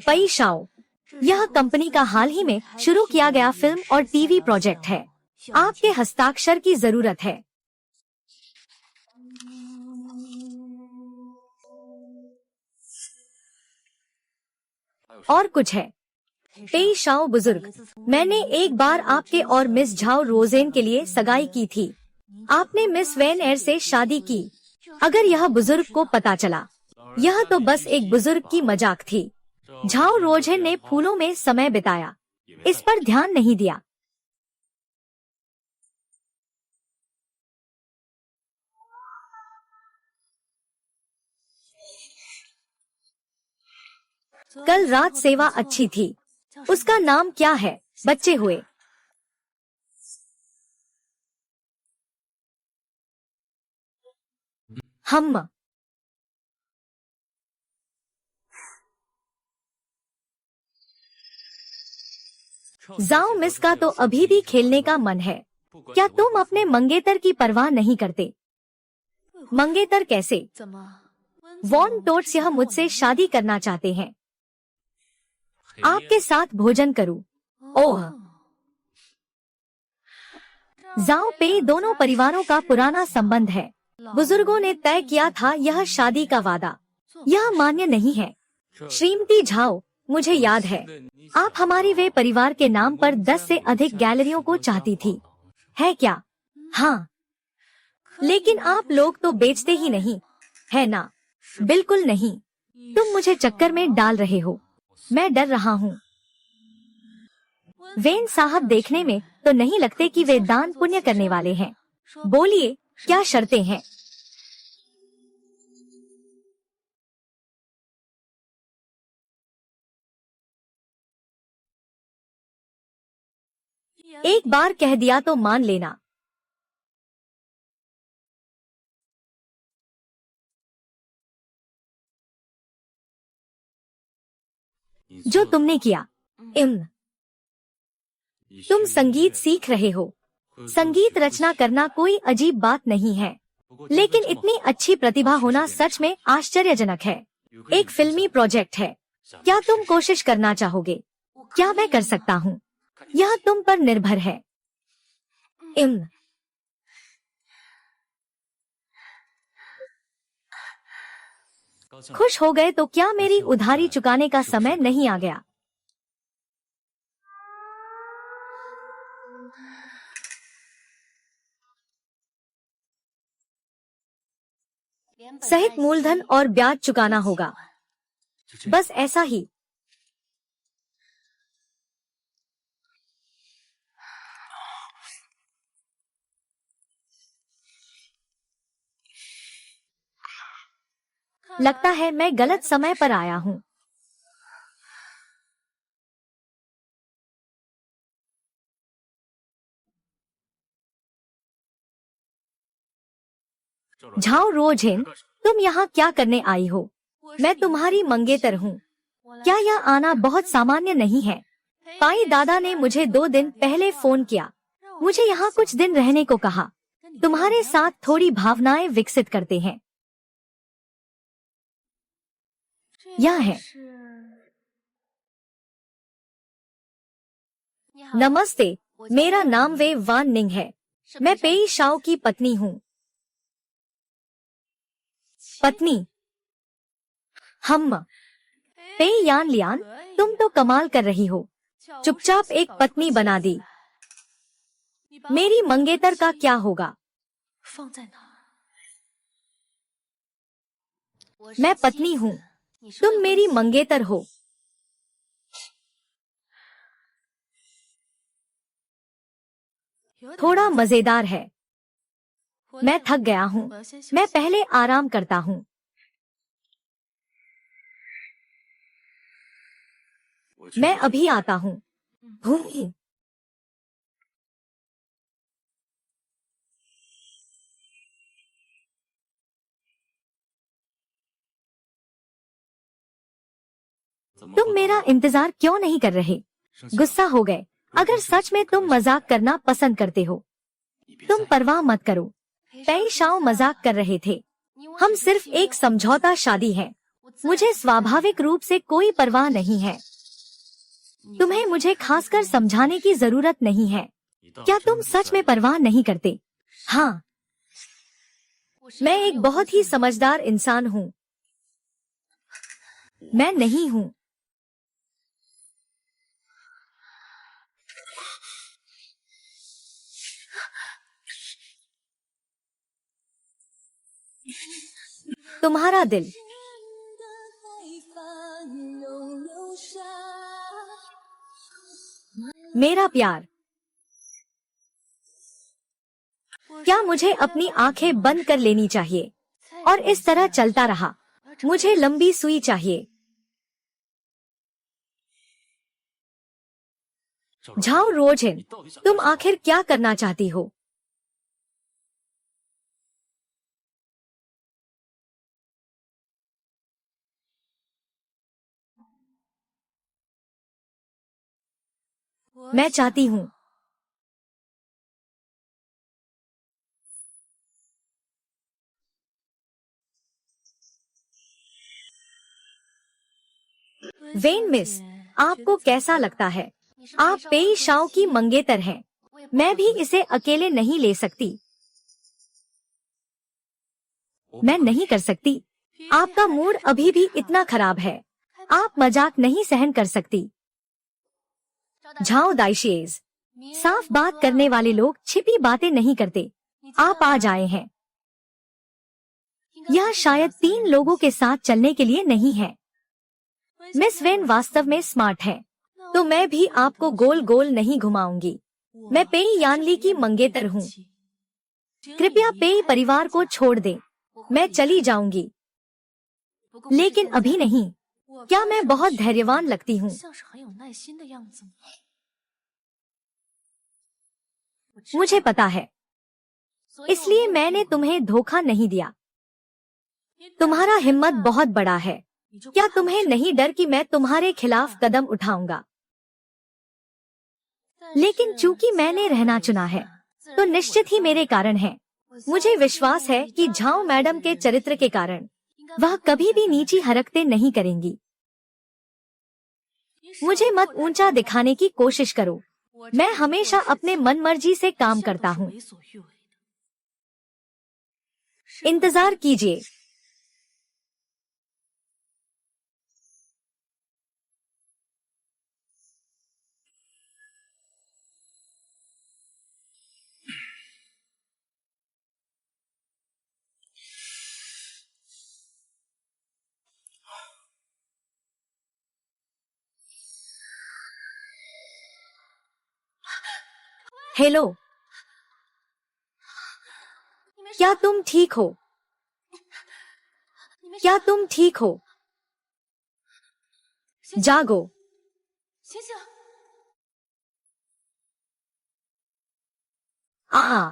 पई शाओ, यह कंपनी का हाल ही में शुरू किया गया फिल्म और टीवी प्रोजेक्ट है। आपके हस्ताक्षर की जरूरत है। और कुछ है। पेई शाओ बुजुर्ग, मैंने एक बार आपके और मिस झाओ रोजेन के लिए सगाई की थी। आपने मिस वेन एयर से शादी की। अगर यह बुजुर्ग को पता चला, यह तो बस एक बुजुर्ग की मजाक थी। झाओ रोजेन ने फूलों में समय बिताया, इस पर ध्यान नहीं दिया। कल रात सेवा अच्छी थी। उसका नाम क्या है? बच्चे हुए। हम जाओ मिस का तो अभी भी खेलने का मन है। क्या तुम अपने मंगेतर की परवाह नहीं करते? मंगेतर कैसे? वॉन टोट्स यह मुझसे शादी करना चाहते हैं। आपके साथ भोजन करूं? ओह, जाओ पे दोनों परिवारों का पुराना संबंध है। बुजुर्गों ने तय किया था यह शादी का वादा। यह मान्य नहीं है। श्रीमती झाओ, मुझे याद है, आप हमारी वे परिवार के नाम पर 10 से अधिक गैलरियों को चाहती थी, है क्या? हाँ, लेकिन आप लोग तो बेचते ही नहीं, है ना? बिल्कुल नहीं। तुम मुझे चक्कर में डाल रहे हो। मैं डर रहा हूँ। वेन साहब देखने में तो नहीं लगते कि वे दान पुण्य करने वाले हैं। बोलिए, क्या शर्तें हैं? एक बार कह दिया तो मान लेना। जो तुमने किया, तुम संगीत सीख रहे हो। संगीत रचना करना कोई अजीब बात नहीं है, लेकिन इतनी अच्छी प्रतिभा होना सच में आश्चर्यजनक है। एक फिल्मी प्रोजेक्ट है। क्या तुम कोशिश करना चाहोगे? क्या मैं कर सकता हूँ? यह तुम पर निर्भर है। खुश हो गए तो क्या मेरी उधारी चुकाने का समय नहीं आ गया? सहित मूलधन और ब्याज चुकाना होगा। बस ऐसा ही। लगता है मैं गलत समय पर आया हूँ। झाओ रोजेन, तुम यहाँ क्या करने आई हो? मैं तुम्हारी मंगेतर हूँ। क्या यह आना बहुत सामान्य नहीं है? पाई दादा ने मुझे 2 दिन पहले फोन किया। मुझे यहाँ कुछ दिन रहने को कहा। तुम्हारे साथ थोड़ी भावनाएं विकसित करते हैं। यह है। नमस्ते, मेरा नाम वे वान निंग है। मैं पेई शाओ की पत्नी हूँ। पत्नी? हम? पेई यान लियान, तुम तो कमाल कर रही हो। चुपचाप एक पत्नी बना दी। मेरी मंगेतर का क्या होगा? मैं पत्नी हूँ, तुम मेरी मंगेतर हो। थोड़ा मजेदार है। मैं थक गया हूँ। मैं पहले आराम करता हूँ। मैं अभी आता हूँ। तुम मेरा इंतजार क्यों नहीं कर रहे? गुस्सा हो गए? अगर सच में तुम मजाक करना पसंद करते हो, तुम परवाह मत करो। पेई शाओ मजाक कर रहे थे। हम सिर्फ एक समझौता शादी है। मुझे स्वाभाविक रूप से कोई परवाह नहीं है। तुम्हें मुझे खासकर समझाने की जरूरत नहीं है। क्या तुम सच में परवाह नहीं करते? हाँ, मैं एक बहुत ही समझदार इंसान हूँ। मैं नहीं हूँ। तुम्हारा दिल। मेरा प्यार। क्या मुझे अपनी आंखें बंद कर लेनी चाहिए और इस तरह चलता रहा? मुझे लंबी सुई चाहिए। झाओ रोजिन, तुम आखिर क्या करना चाहती हो? मैं चाहती हूँ। वेन मिस, आपको कैसा लगता है? आप पेई शाओ की मंगेतर हैं। मैं भी इसे अकेले नहीं ले सकती। मैं नहीं कर सकती। आपका मूड अभी भी इतना खराब है। आप मजाक नहीं सहन कर सकती। झाओ दाइशेज, साफ बात करने वाले लोग छिपी बातें नहीं करते। आप आ जाए हैं। यह शायद 3 लोगों के साथ चलने के लिए नहीं है। मिस वेन वास्तव में स्मार्ट है, तो मैं भी आपको गोल गोल नहीं घुमाऊंगी। मैं पेई यानली की मंगेतर हूँ। कृपया पेई परिवार को छोड़ दें। मैं चली जाऊंगी, लेकिन अभी नहीं। क्या मैं बहुत धैर्यवान लगती हूँ? मुझे पता है, इसलिए मैंने तुम्हें धोखा नहीं दिया। तुम्हारा हिम्मत बहुत बड़ा है। क्या तुम्हें नहीं डर कि मैं तुम्हारे खिलाफ कदम उठाऊंगा? लेकिन चूंकि मैंने रहना चुना है, तो निश्चित ही मेरे कारण है। मुझे विश्वास है कि झाओ मैडम के चरित्र के कारण वह कभी भी नीची हरकतें नहीं करेंगी। मुझे मत ऊंचा दिखाने की कोशिश करो। मैं हमेशा अपने मनमर्जी से काम करता हूँ। इंतजार कीजिए। हेलो, क्या तुम ठीक हो? क्या तुम ठीक हो? जागो। आ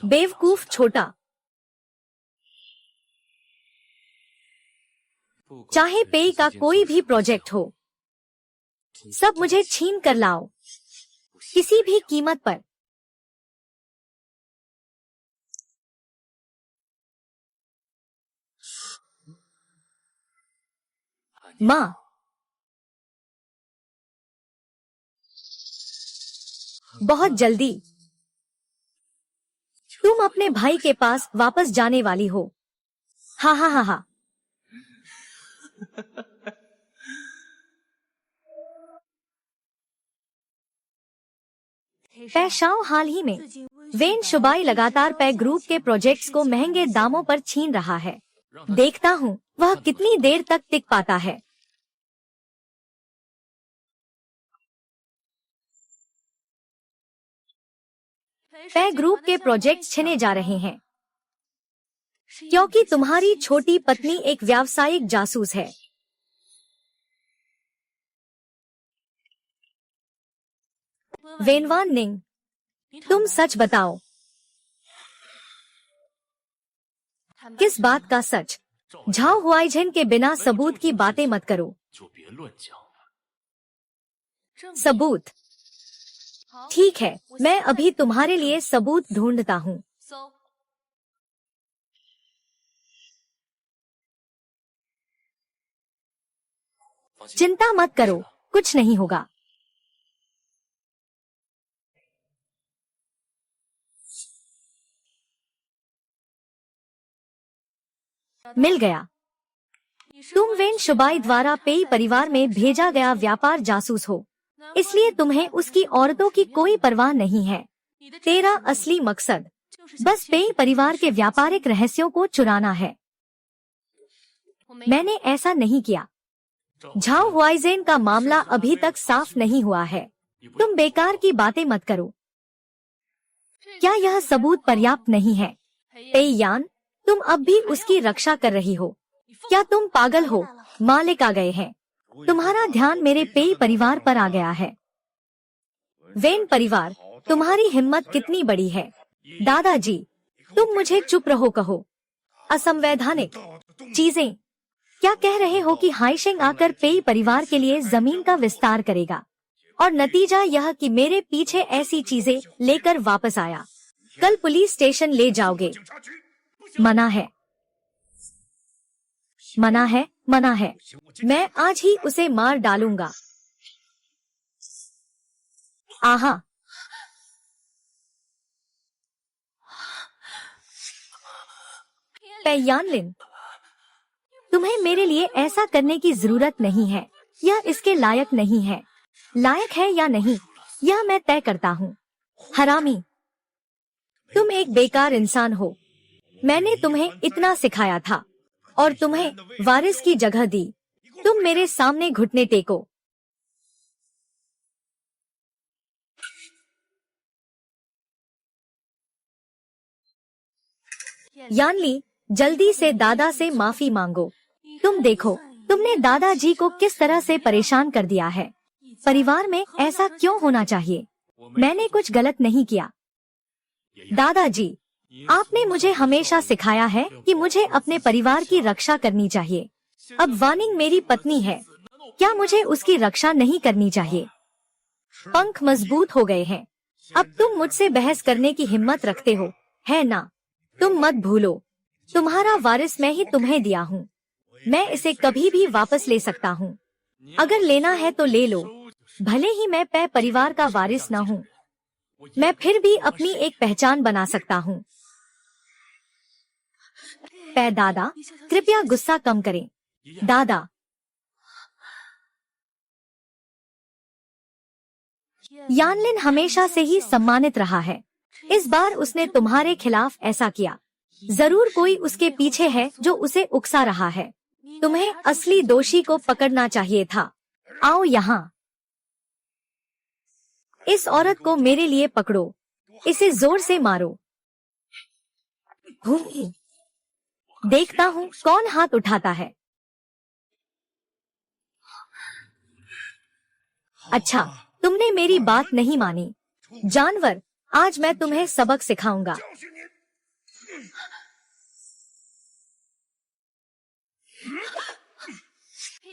बेवकूफ छोटा। चाहे पेई का कोई भी प्रोजेक्ट हो, सब मुझे छीन कर लाओ, किसी भी कीमत पर। माँ, बहुत जल्दी। तुम अपने भाई के पास वापस जाने वाली हो। हा हा हा हा। पैशाओ हाल ही में वेन शुबाई लगातार पै ग्रुप के प्रोजेक्ट्स को महंगे दामों पर छीन रहा है। देखता हूँ वह कितनी देर तक टिक पाता है। पे ग्रुप के प्रोजेक्ट छिने जा रहे हैं क्योंकि तुम्हारी छोटी पत्नी एक व्यावसायिक जासूस है। वेनवान निंग, तुम सच बताओ। किस बात का सच? झाओ हुआइझेन के बिना सबूत की बातें मत करो। सबूत? ठीक है, मैं अभी तुम्हारे लिए सबूत ढूंढता हूँ। चिंता मत करो, कुछ नहीं होगा। मिल गया। तुम वेन शुबाई द्वारा पेई परिवार में भेजा गया व्यापार जासूस हो, इसलिए तुम्हें उसकी औरतों की कोई परवाह नहीं है। तेरा असली मकसद बस पेई परिवार के व्यापारिक रहस्यों को चुराना है। मैंने ऐसा नहीं किया। झाओ हुआइझेन का मामला अभी तक साफ नहीं हुआ है। तुम बेकार की बातें मत करो। क्या यह सबूत पर्याप्त नहीं है? पेई यान, तुम अब भी उसकी रक्षा कर रही हो। क्या तुम पागल हो? मालिक आ गए हैं। तुम्हारा ध्यान मेरे पेई परिवार पर आ गया है। वेन परिवार, तुम्हारी हिम्मत कितनी बड़ी है। दादाजी, तुम मुझे चुप रहो कहो। असंवैधानिक चीजें। क्या कह रहे हो कि हाइशेंग आकर पेई परिवार के लिए जमीन का विस्तार करेगा और नतीजा यह कि मेरे पीछे ऐसी चीजें लेकर वापस आया। कल पुलिस स्टेशन ले जाओगे। मना है, मना है, मना है। मैं आज ही उसे मार डालूंगा। आहा, पे यानलिन, तुम्हें मेरे लिए ऐसा करने की जरूरत नहीं है। यह इसके लायक नहीं है। लायक है या नहीं, यह मैं तय करता हूँ। हरामी, तुम एक बेकार इंसान हो। मैंने तुम्हें इतना सिखाया था और तुम्हें वारिस की जगह दी। तुम मेरे सामने घुटने टेको। यानली, जल्दी से दादा से माफी मांगो। तुम देखो, तुमने दादाजी को किस तरह से परेशान कर दिया है। परिवार में ऐसा क्यों होना चाहिए? मैंने कुछ गलत नहीं किया। दादाजी, आपने मुझे हमेशा सिखाया है कि मुझे अपने परिवार की रक्षा करनी चाहिए। अब वानिंग मेरी पत्नी है, क्या मुझे उसकी रक्षा नहीं करनी चाहिए? पंख मजबूत हो गए हैं। अब तुम मुझसे बहस करने की हिम्मत रखते हो, है ना? तुम मत भूलो, तुम्हारा वारिस मैं ही तुम्हें दिया हूँ। मैं इसे कभी भी वापस ले सकता हूँ। अगर लेना है तो ले लो। भले ही मैं पे परिवार का वारिस न हूँ, मैं फिर भी अपनी एक पहचान बना सकता हूँ। पे दादा, कृपया गुस्सा कम करें। दादा, यानलिन हमेशा से ही सम्मानित रहा है। इस बार उसने तुम्हारे खिलाफ ऐसा किया। जरूर कोई उसके पीछे है जो उसे उकसा रहा है। तुम्हें असली दोषी को पकड़ना चाहिए था। आओ यहाँ। इस औरत को मेरे लिए पकड़ो। इसे जोर से मारो। देखता हूँ कौन हाथ उठाता है। अच्छा, तुमने मेरी बात नहीं मानी। जानवर, आज मैं तुम्हें सबक सिखाऊंगा।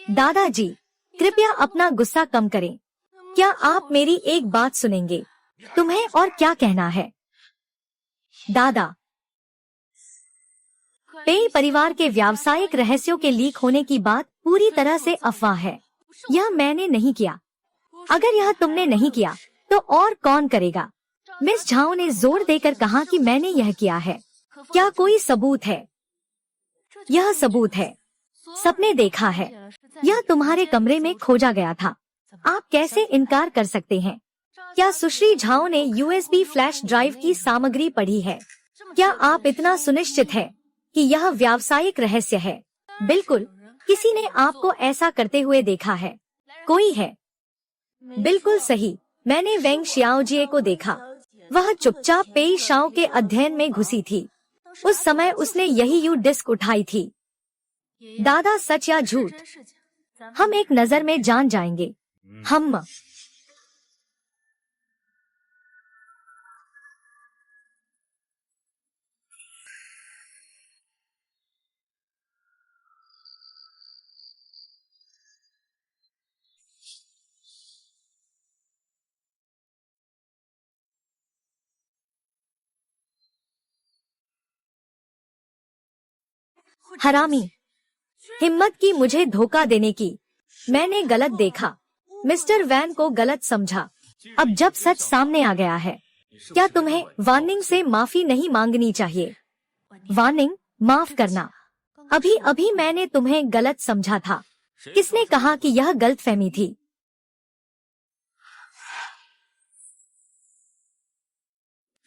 दादाजी, कृपया अपना गुस्सा कम करें। क्या आप मेरी एक बात सुनेंगे? तुम्हें और क्या कहना है? दादा, पेई परिवार के व्यावसायिक रहस्यों के लीक होने की बात पूरी तरह से अफवाह है। यह मैंने नहीं किया। अगर यह तुमने नहीं किया तो और कौन करेगा? मिस झाओ ने जोर देकर कहा कि मैंने यह किया है। क्या कोई सबूत है? यह सबूत है। सबने देखा है। यह तुम्हारे कमरे में खोजा गया था। आप कैसे इनकार कर सकते हैं? क्या सुश्री झाओ ने USB फ्लैश ड्राइव की सामग्री पढ़ी है? क्या आप इतना सुनिश्चित है कि यह व्यावसायिक रहस्य है? बिल्कुल, किसी ने आपको ऐसा करते हुए देखा है। कोई है? बिल्कुल सही, मैंने वेंग शियाओजिए को देखा। वह चुपचाप पेई शाओ के अध्ययन में घुसी थी। उस समय उसने यही यू डिस्क उठाई थी। दादा, सच या झूठ? हम एक नजर में जान जाएंगे। हम हरामी, हिम्मत की मुझे धोखा देने की। मैंने गलत देखा, मिस्टर वैन को गलत समझा। अब जब सच सामने आ गया है, क्या तुम्हें वार्निंग से माफी नहीं मांगनी चाहिए? वार्निंग? माफ करना। अभी अभी मैंने तुम्हें गलत समझा था। किसने कहा कि यह गलतफहमी थी?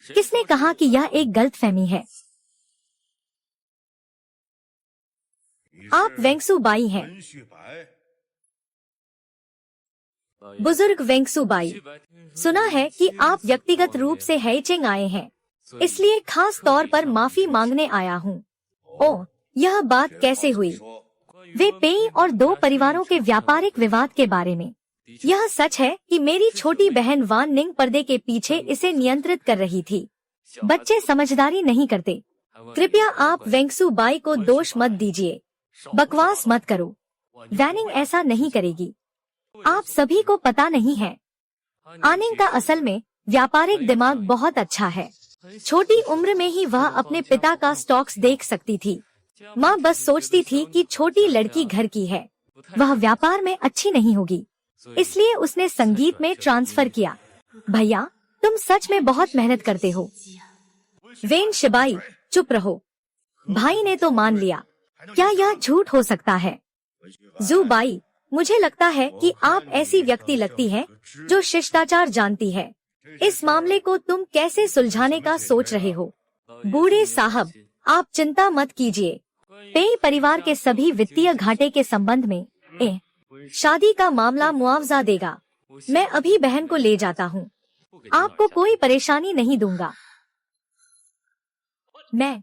किसने कहा कि यह एक गलतफहमी है? आप वेंगसू बाई हैं। बुजुर्ग वेंगसू बाई, सुना है कि आप व्यक्तिगत रूप से हैचिंग आए हैं, इसलिए खास तौर पर माफी मांगने आया हूँ। ओह, यह बात कैसे हुई? वे पेई और दो परिवारों के व्यापारिक विवाद के बारे में। यह सच है कि मेरी छोटी बहन वान निंग पर्दे के पीछे इसे नियंत्रित कर रही थी। बच्चे समझदारी नहीं करते। कृपया आप वेंगसू बाई को दोष मत दीजिए। बकवास मत करो। वैनिंग ऐसा नहीं करेगी। आप सभी को पता नहीं है, आनिंग का असल में व्यापारिक दिमाग बहुत अच्छा है। छोटी उम्र में ही वह अपने पिता का स्टॉक्स देख सकती थी। माँ बस सोचती थी कि छोटी लड़की घर की है, वह व्यापार में अच्छी नहीं होगी, इसलिए उसने संगीत में ट्रांसफर किया। भैया, तुम सच में बहुत मेहनत करते हो। वेन शिबाई, चुप रहो। भाई ने तो मान लिया, क्या यह झूठ हो सकता है? जू बाई, मुझे लगता है कि आप ऐसी व्यक्ति लगती हैं जो शिष्टाचार जानती है। इस मामले को तुम कैसे सुलझाने का सोच रहे हो? बूढ़े साहब, आप चिंता मत कीजिए। पेई परिवार के सभी वित्तीय घाटे के संबंध में शादी का मामला मुआवजा देगा। मैं अभी बहन को ले जाता हूँ। आपको कोई परेशानी नहीं दूंगा। मैं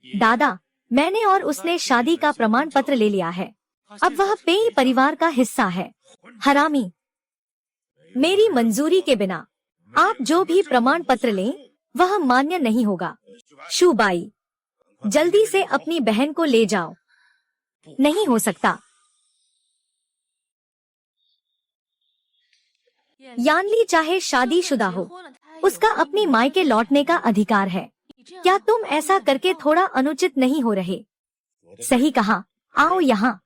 दादा, मैंने और उसने शादी का प्रमाण पत्र ले लिया है। अब वह पेई परिवार का हिस्सा है। हरामी, मेरी मंजूरी के बिना आप जो भी प्रमाण पत्र लें, वह मान्य नहीं होगा। शुबाई, जल्दी से अपनी बहन को ले जाओ। नहीं हो सकता। यानली चाहे शादीशुदा हो, उसका अपनी मायके लौटने का अधिकार है। क्या तुम ऐसा करके थोड़ा अनुचित नहीं हो रहे? सही कहा। आओ यहाँ।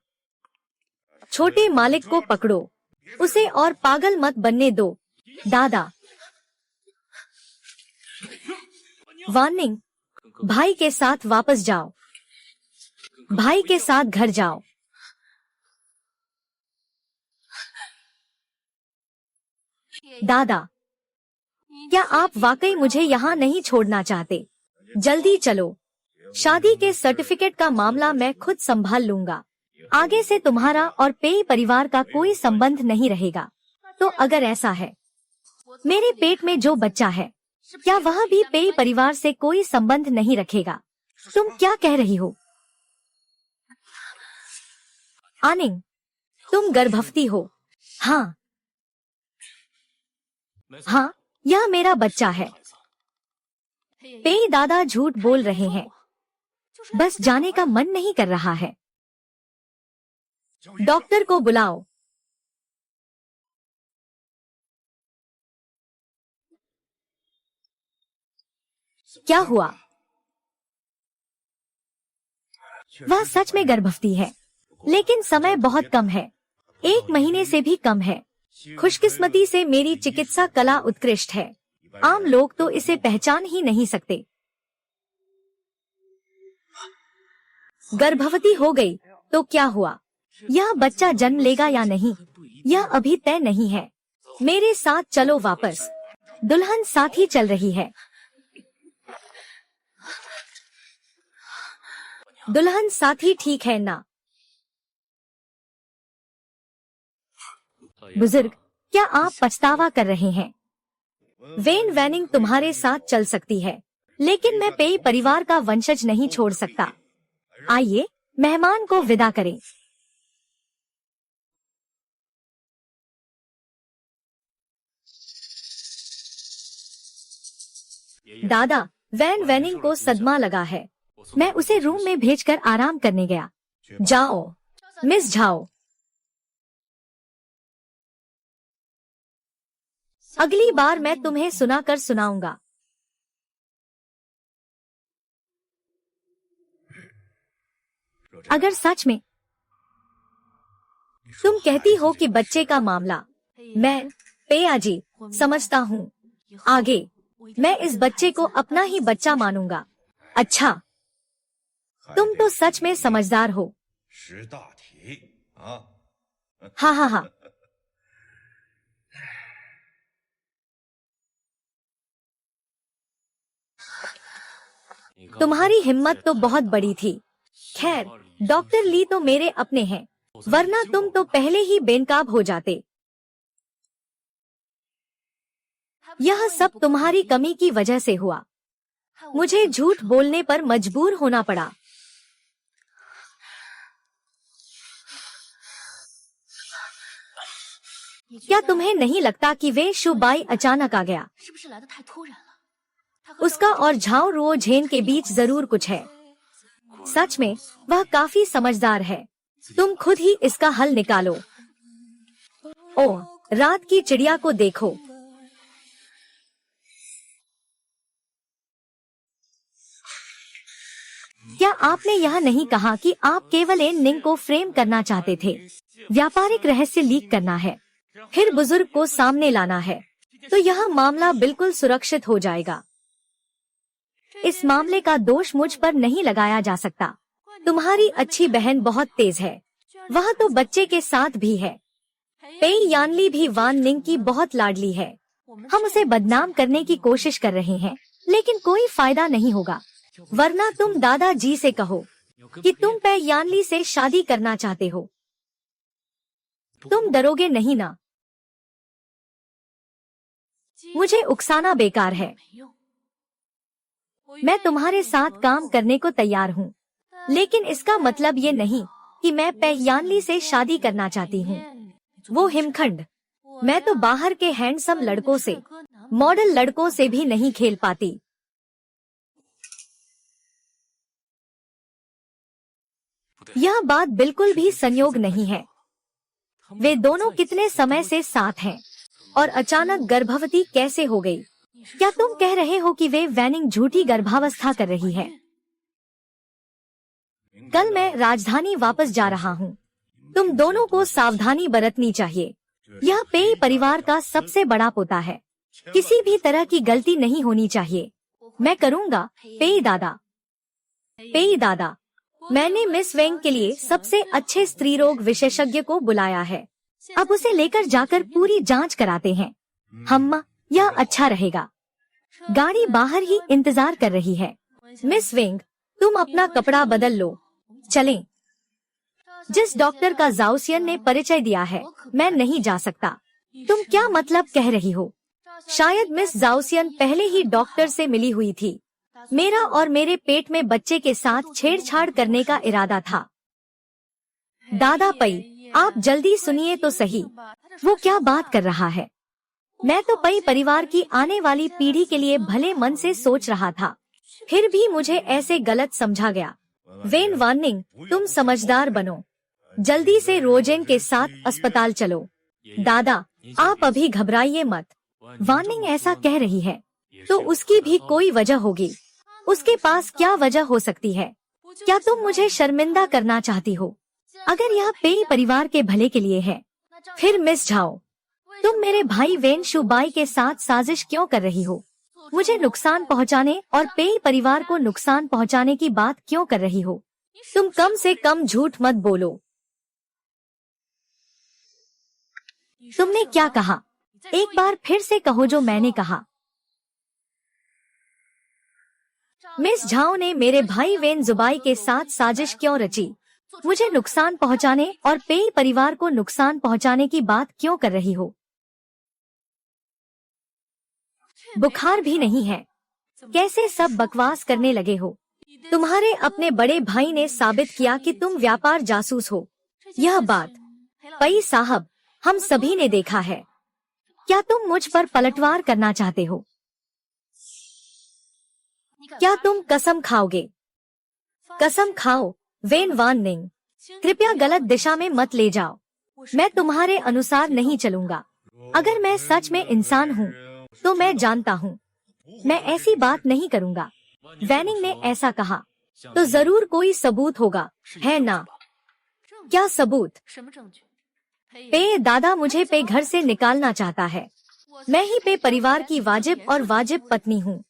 छोटे मालिक को पकड़ो, उसे और पागल मत बनने दो। दादा, वार्निंग, भाई के साथ वापस जाओ। भाई के साथ घर जाओ। दादा, क्या आप वाकई मुझे यहाँ नहीं छोड़ना चाहते? जल्दी चलो। शादी के सर्टिफिकेट का मामला मैं खुद संभाल लूंगा। आगे से तुम्हारा और पेई परिवार का कोई संबंध नहीं रहेगा। तो अगर ऐसा है, मेरे पेट में जो बच्चा है, क्या वह भी पेई परिवार से कोई संबंध नहीं रखेगा? तुम क्या कह रही हो? आनिंग, तुम गर्भवती हो? हाँ। हाँ, यह मेरा बच्चा है। पेई दादा झूठ बोल रहे हैं। बस जाने का मन नहीं कर रहा है। डॉक्टर को बुलाओ। क्या हुआ? वह सच में गर्भवती है, लेकिन समय बहुत कम है। 1 महीने से भी कम है। खुशकिस्मती से मेरी चिकित्सा कला उत्कृष्ट है। आम लोग तो इसे पहचान ही नहीं सकते। गर्भवती हो गई तो क्या हुआ? यह बच्चा जन्म लेगा या नहीं, यह अभी तय नहीं है। मेरे साथ चलो वापस। दुल्हन साथ ही चल रही है। दुल्हन साथी ठीक है ना? बुजुर्ग, क्या आप पछतावा कर रहे हैं? वेन वैनिंग तुम्हारे साथ चल सकती है, लेकिन मैं पेई परिवार का वंशज नहीं छोड़ सकता। आइए मेहमान को विदा करें। दादा, वैन वैनिंग को सदमा लगा है। मैं उसे रूम में भेजकर आराम करने गया। जाओ मिस झाओ। अगली बार मैं तुम्हें सुनाकर सुनाऊंगा। अगर सच में तुम कहती हो कि बच्चे का मामला, मैं पेया जी समझता हूँ। आगे मैं इस बच्चे को अपना ही बच्चा मानूंगा। अच्छा, तुम तो सच में समझदार हो। हाँ हाँ हाँ। तुम्हारी हिम्मत तो बहुत बड़ी थी। खैर, डॉक्टर ली तो मेरे अपने हैं, वरना तुम तो पहले ही बेनकाब हो जाते। यह सब तुम्हारी कमी की वजह से हुआ। मुझे झूठ बोलने पर मजबूर होना पड़ा। क्या तुम्हें नहीं लगता कि वे शुबाई अचानक आ गया? उसका और झाओ रुओ झेन के बीच जरूर कुछ है। सच में वह काफी समझदार है। तुम खुद ही इसका हल निकालो। ओह, रात की चिड़िया को देखो। क्या आपने यह नहीं कहा कि आप केवल इन निंग को फ्रेम करना चाहते थे? व्यापारिक रहस्य लीक करना है, फिर बुजुर्ग को सामने लाना है, तो यह मामला बिल्कुल सुरक्षित हो जाएगा। इस मामले का दोष मुझ पर नहीं लगाया जा सकता। तुम्हारी अच्छी बहन बहुत तेज है, वह तो बच्चे के साथ भी है। पेई यानली भी वान निंग की बहुत लाडली है। हम उसे बदनाम करने की कोशिश कर रहे हैं, लेकिन कोई फायदा नहीं होगा। वरना तुम दादाजी से कहो कि तुम पे यानली से शादी करना चाहते हो। तुम डरोगे नहीं ना? मुझे उकसाना बेकार है। मैं तुम्हारे साथ काम करने को तैयार हूँ, लेकिन इसका मतलब ये नहीं कि मैं पे यानली से शादी करना चाहती हूँ। वो हिमखंड। मैं तो बाहर के हैंडसम लड़कों से, मॉडल लड़कों से भी नहीं खेल पाती। यह बात बिल्कुल भी संयोग नहीं है। वे दोनों कितने समय से साथ हैं, और अचानक गर्भवती कैसे हो गई? क्या तुम कह रहे हो कि वे वैनिंग झूठी गर्भावस्था कर रही है? कल मैं राजधानी वापस जा रहा हूँ। तुम दोनों को सावधानी बरतनी चाहिए। यह पेई परिवार का सबसे बड़ा पोता है। किसी भी तरह की गलती नहीं होनी चाहिए। मैं करूँगा पेई दादा। पेई दादा, मैंने मिस वेंग के लिए सबसे अच्छे स्त्री रोग विशेषज्ञ को बुलाया है। अब उसे लेकर जाकर पूरी जांच कराते हैं। हम्मा, यह अच्छा रहेगा। गाड़ी बाहर ही इंतजार कर रही है। मिस वेंग, तुम अपना कपड़ा बदल लो। चलें। जिस डॉक्टर का जाओसियन ने परिचय दिया है, मैं नहीं जा सकता। तुम क्या मतलब कह रही हो? शायद मिस जाओसियन पहले ही डॉक्टर से मिली हुई थी। मेरा और मेरे पेट में बच्चे के साथ छेड़छाड़ करने का इरादा था। दादा पई, आप जल्दी सुनिए तो सही। वो क्या बात कर रहा है? मैं तो पई परिवार की आने वाली पीढ़ी के लिए भले मन से सोच रहा था, फिर भी मुझे ऐसे गलत समझा गया। वेन वार्निंग, तुम समझदार बनो। जल्दी से रोजेन के साथ अस्पताल चलो। दादा, आप अभी घबराइए मत। वार्निंग ऐसा कह रही है, तो उसकी भी कोई वजह होगी। उसके पास क्या वजह हो सकती है? क्या तुम मुझे शर्मिंदा करना चाहती हो? अगर यह पेई परिवार के भले के लिए है, फिर मिस झाओ, तुम मेरे भाई वेन शुबाई के साथ साजिश क्यों कर रही हो? मुझे नुकसान पहुंचाने और पेई परिवार को नुकसान पहुंचाने की बात क्यों कर रही हो? तुम कम से कम झूठ मत बोलो। तुमने क्या कहा? एक बार फिर से कहो जो मैंने कहा। मिस झाओ ने मेरे भाई वेन जुबाई के साथ साजिश क्यों रची? मुझे नुकसान पहुंचाने और पेई परिवार को नुकसान पहुंचाने की बात क्यों कर रही हो? बुखार भी नहीं है। कैसे सब बकवास करने लगे हो? तुम्हारे अपने बड़े भाई ने साबित किया कि तुम व्यापार जासूस हो। यह बात पई साहब हम सभी ने देखा है। क्या तुम मुझ पर पलटवार करना चाहते हो? क्या तुम कसम खाओगे? कसम खाओ वेन वान निंग। कृपया गलत दिशा में मत ले जाओ। मैं तुम्हारे अनुसार नहीं चलूंगा। अगर मैं सच में इंसान हूँ तो मैं जानता हूँ मैं ऐसी बात नहीं करूँगा। वैनिंग ने ऐसा कहा तो जरूर कोई सबूत होगा, है ना? क्या सबूत? पे दादा मुझे पे घर से निकालना चाहता है। मैं ही पे परिवार की वाजिब और वाजिब पत्नी हूँ।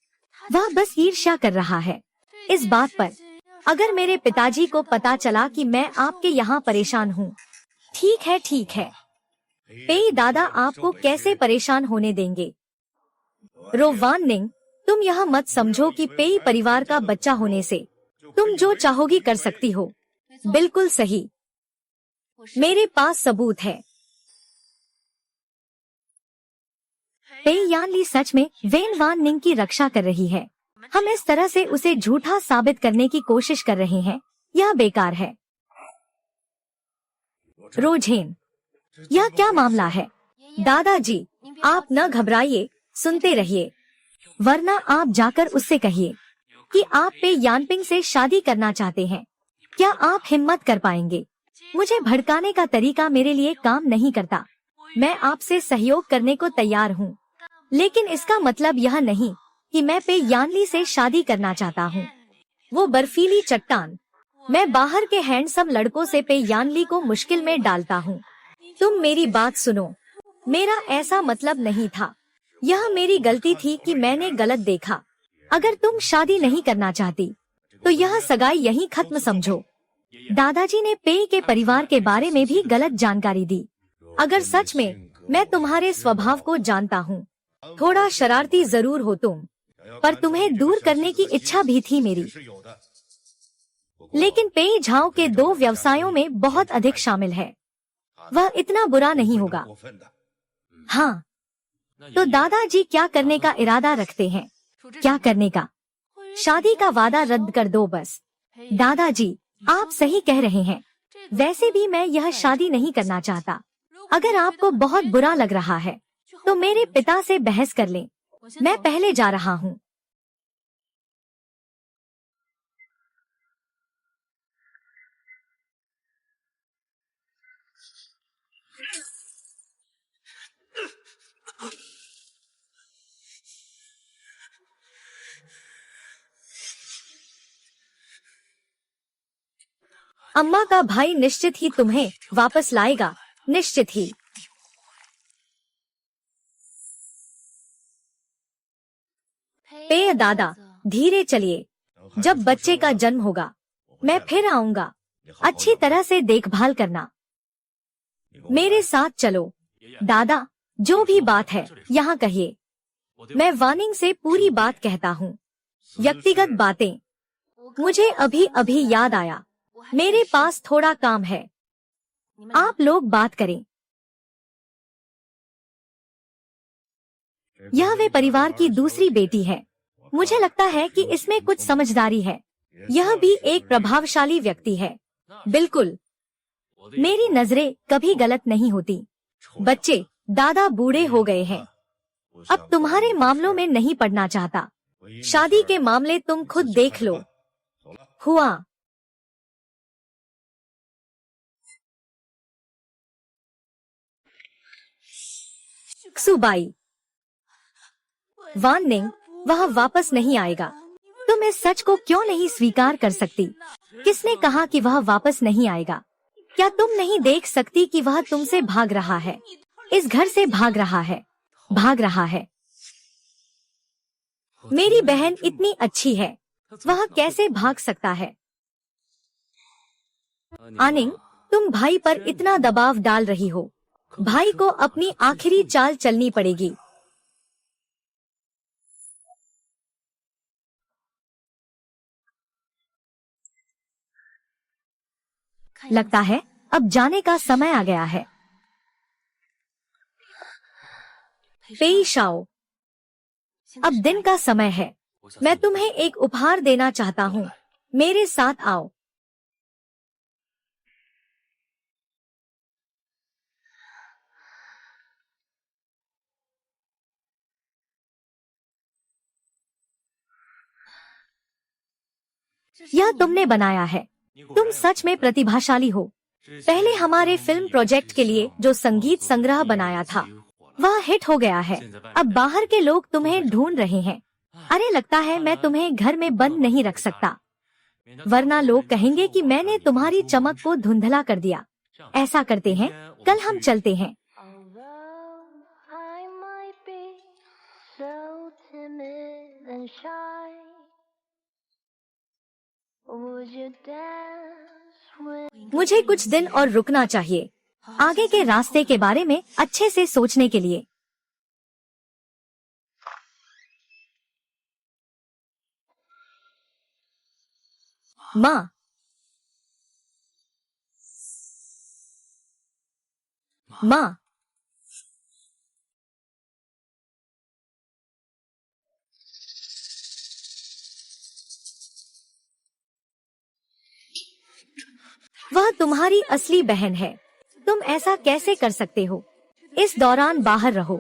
वह बस ईर्ष्या कर रहा है इस बात पर। अगर मेरे पिताजी को पता चला कि मैं आपके यहाँ परेशान हूँ। ठीक है ठीक है, पे दादा आपको कैसे परेशान होने देंगे? रो वान निंग, तुम यह मत समझो कि पेई परिवार का बच्चा होने से तुम जो चाहोगी कर सकती हो। बिल्कुल सही, मेरे पास सबूत है। पेई यानली सच में वेन वान निंग की रक्षा कर रही है। हम इस तरह से उसे झूठा साबित करने की कोशिश कर रहे हैं, यह बेकार है। रोझेन, यह क्या मामला है? दादाजी आप न घबराइए, सुनते रहिए, वरना आप जाकर उससे कहिए कि आप पे यानपिंग से शादी करना चाहते हैं। क्या आप हिम्मत कर पाएंगे? मुझे भड़काने का तरीका मेरे लिए काम नहीं करता। मैं आपसे सहयोग करने को तैयार हूँ, लेकिन इसका मतलब यह नहीं कि मैं पे यानली से शादी करना चाहता हूँ। वो बर्फीली चट्टान। मैं बाहर के हैंडसम लड़कों से पे यानली को मुश्किल में डालता हूँ। तुम मेरी बात सुनो, मेरा ऐसा मतलब नहीं था। यह मेरी गलती थी कि मैंने गलत देखा। अगर तुम शादी नहीं करना चाहती तो यह सगाई यहीं खत्म समझो। दादाजी ने पेई के परिवार के बारे में भी गलत जानकारी दी। अगर सच में मैं तुम्हारे स्वभाव को जानता हूँ, थोड़ा शरारती जरूर हो तुम, पर तुम्हें दूर करने की इच्छा भी थी मेरी। लेकिन पेई झाओ के दो व्यवसायों में बहुत अधिक शामिल है। वह इतना बुरा नहीं होगा। हाँ, तो दादाजी क्या करने का इरादा रखते हैं? क्या करने का? शादी का वादा रद्द कर दो बस। दादाजी आप सही कह रहे हैं। वैसे भी मैं यह शादी नहीं करना चाहता। अगर आपको बहुत बुरा लग रहा है तो मेरे पिता से बहस कर लें। मैं पहले जा रहा हूँ। अम्मा का भाई निश्चित ही तुम्हें वापस लाएगा, निश्चित ही। पे दादा धीरे चलिए। जब बच्चे का जन्म होगा मैं फिर आऊंगा। अच्छी तरह से देखभाल करना। मेरे साथ चलो। दादा जो भी बात है यहाँ कहिए। मैं वानिंग से पूरी बात कहता हूँ। व्यक्तिगत बातें मुझे अभी अभी याद आया। मेरे पास थोड़ा काम है, आप लोग बात करें। यह वे परिवार की दूसरी बेटी है। मुझे लगता है कि इसमें कुछ समझदारी है। यह भी एक प्रभावशाली व्यक्ति है। बिल्कुल, मेरी नजरें कभी गलत नहीं होती। बच्चे दादा बूढ़े हो गए हैं, अब तुम्हारे मामलों में नहीं पड़ना चाहता। शादी के मामले तुम खुद देख लो। हुआ। सुबाई वान निंग, वह वापस नहीं आएगा। तुम इस सच को क्यों नहीं स्वीकार कर सकती? किसने कहा कि वह वापस नहीं आएगा? क्या तुम नहीं देख सकती कि वह तुमसे भाग रहा है? इस घर से भाग रहा है, भाग रहा है। मेरी बहन इतनी अच्छी है, वह कैसे भाग सकता है? आनिंग, तुम भाई पर इतना दबाव डाल रही हो। भाई को अपनी आखिरी चाल चलनी पड़ेगी। लगता है अब जाने का समय आ गया है। पेई शाओ, अब दिन का समय है। मैं तुम्हें एक उपहार देना चाहता हूँ। मेरे साथ आओ। यह तुमने बनाया है। तुम सच में प्रतिभाशाली हो। पहले हमारे फिल्म प्रोजेक्ट के लिए जो संगीत संग्रह बनाया था वह हिट हो गया है। अब बाहर के लोग तुम्हें ढूंढ रहे हैं। अरे लगता है मैं तुम्हें घर में बंद नहीं रख सकता, वरना लोग कहेंगे कि मैंने तुम्हारी चमक को धुंधला कर दिया। ऐसा करते हैं, कल हम चलते हैं। Although I might be so timid and shy, would you dance with मुझे कुछ दिन और रुकना चाहिए, आगे के रास्ते के बारे में अच्छे से सोचने के लिए। माँ, माँ, वह तुम्हारी असली बहन है। तुम ऐसा कैसे कर सकते हो? इस दौरान बाहर रहो।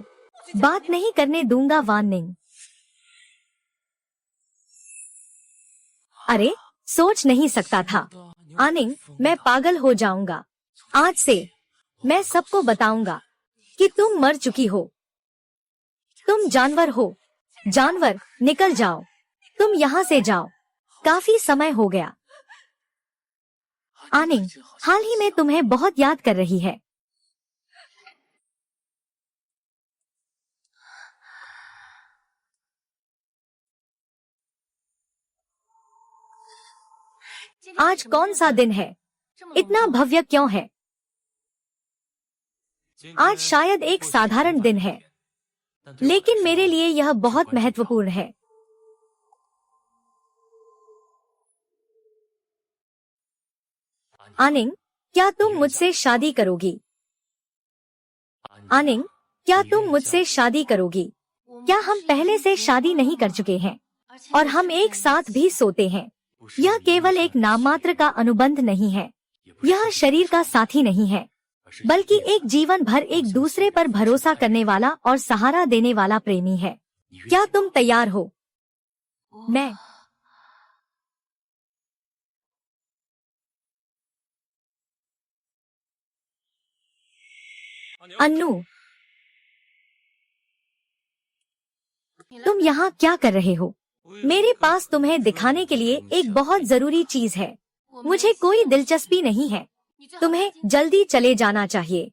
बात नहीं करने दूंगा वार्निंग। अरे सोच नहीं सकता था। आनिंग, मैं पागल हो जाऊंगा। आज से मैं सबको बताऊंगा कि तुम मर चुकी हो। तुम जानवर हो। जानवर, निकल जाओ। तुम यहाँ से जाओ। काफी समय हो गया। आनिंग, हाल ही में तुम्हें बहुत याद कर रही है। आज कौन सा दिन है? इतना भव्य क्यों है? आज शायद एक साधारण दिन है, लेकिन मेरे लिए यह बहुत महत्वपूर्ण है। आनिंग, क्या तुम मुझसे शादी करोगी? आनिंग, क्या तुम मुझसे शादी करोगी? क्या हम पहले से शादी नहीं कर चुके हैं और हम एक साथ भी सोते हैं? यह केवल एक नाममात्र का अनुबंध नहीं है। यह शरीर का साथी नहीं है, बल्कि एक जीवन भर एक दूसरे पर भरोसा करने वाला और सहारा देने वाला प्रेमी है। क्या तुम तैयार हो? मैं अन्नू, तुम यहाँ क्या कर रहे हो? मेरे पास तुम्हें दिखाने के लिए एक बहुत जरूरी चीज है। मुझे कोई दिलचस्पी नहीं है। तुम्हें जल्दी चले जाना चाहिए।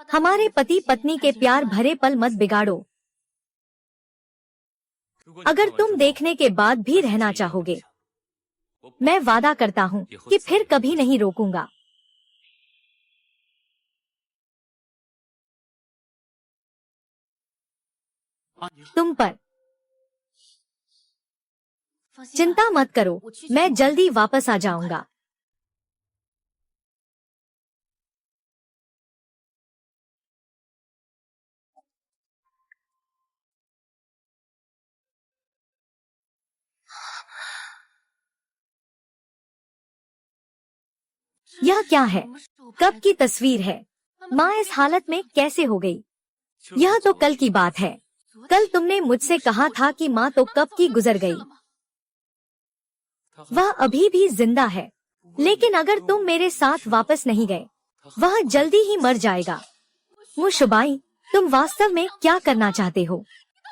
हमारे पति पत्नी के प्यार भरे पल मत बिगाड़ो। अगर तुम देखने के बाद भी रहना चाहोगे, मैं वादा करता हूँ कि फिर कभी नहीं रोकूंगा। तुम पर चिंता मत करो, मैं जल्दी वापस आ जाऊंगा। यह क्या है? कब की तस्वीर है? माँ इस हालत में कैसे हो गई? यह तो कल की बात है। कल तुमने मुझसे कहा था कि माँ तो कब की गुजर गई। वह अभी भी जिंदा है, लेकिन अगर तुम मेरे साथ वापस नहीं गए, वह जल्दी ही मर जाएगा। मुशबाई, तुम वास्तव में क्या करना चाहते हो?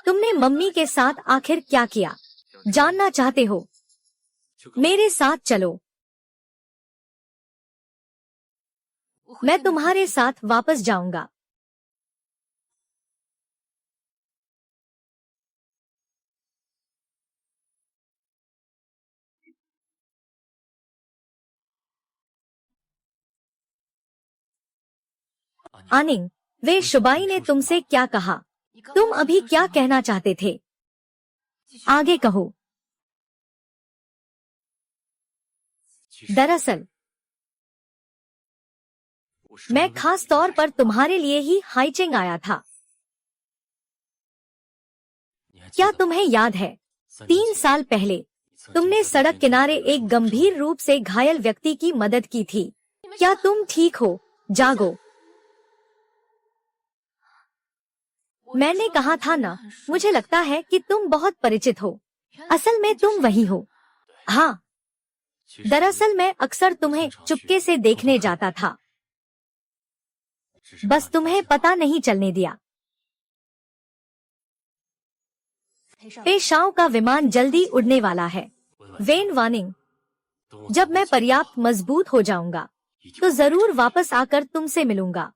तुमने मम्मी के साथ आखिर क्या किया? जानना चाहते हो? मेरे साथ चलो। मैं तुम्हारे साथ वापस जाऊंगा। आनिंग, वे शुबाई ने तुमसे क्या कहा? तुम अभी क्या कहना चाहते थे? आगे कहो। दरअसल मैं खास तौर पर तुम्हारे लिए ही हाइचिंग आया था। क्या तुम्हें याद है 3 साल पहले तुमने सड़क किनारे एक गंभीर रूप से घायल व्यक्ति की मदद की थी? क्या तुम ठीक हो? जागो। मैंने कहा था ना, मुझे लगता है कि तुम बहुत परिचित हो। असल में तुम वही हो। हाँ, दरअसल मैं अक्सर तुम्हें चुपके से देखने जाता था, बस तुम्हें पता नहीं चलने दिया। पेशाओं का विमान जल्दी उड़ने वाला है। वेन वार्निंग, जब मैं पर्याप्त मजबूत हो जाऊंगा तो जरूर वापस आकर तुमसे मिलूंगा।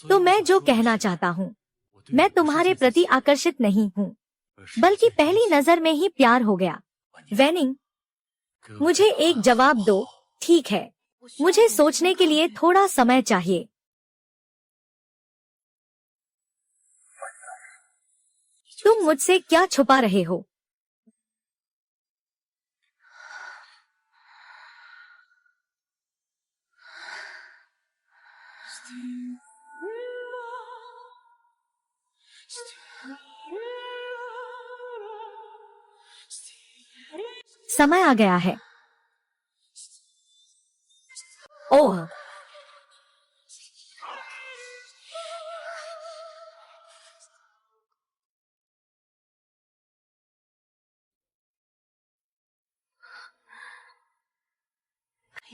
तो मैं जो कहना चाहता हूँ, मैं तुम्हारे प्रति आकर्षित नहीं हूँ, बल्कि पहली नजर में ही प्यार हो गया। वेनिंग, मुझे एक जवाब दो, ठीक है? मुझे सोचने के लिए थोड़ा समय चाहिए। तुम मुझसे क्या छुपा रहे हो? समय आ गया है। ओह,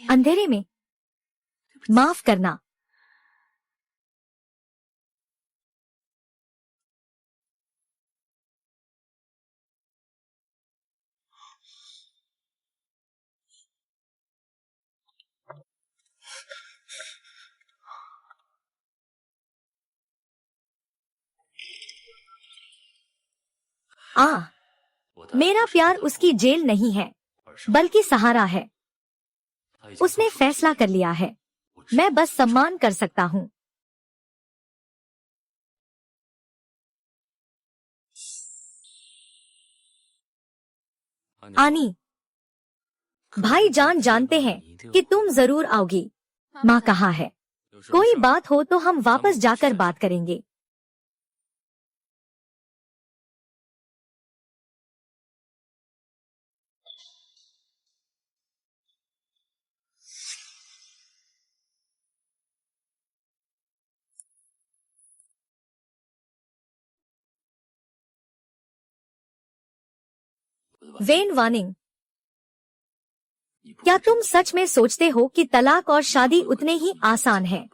अंधेरे में माफ करना। मेरा प्यार उसकी जेल नहीं है, बल्कि सहारा है। उसने फैसला कर लिया है, मैं बस सम्मान कर सकता हूँ। आनी, भाईजान जानते हैं कि तुम जरूर आओगी। माँ कहाँ है? कोई बात हो तो हम वापस जाकर बात करेंगे। वेन वार्निंग, क्या तुम सच में सोचते हो कि तलाक और शादी उतने ही आसान है?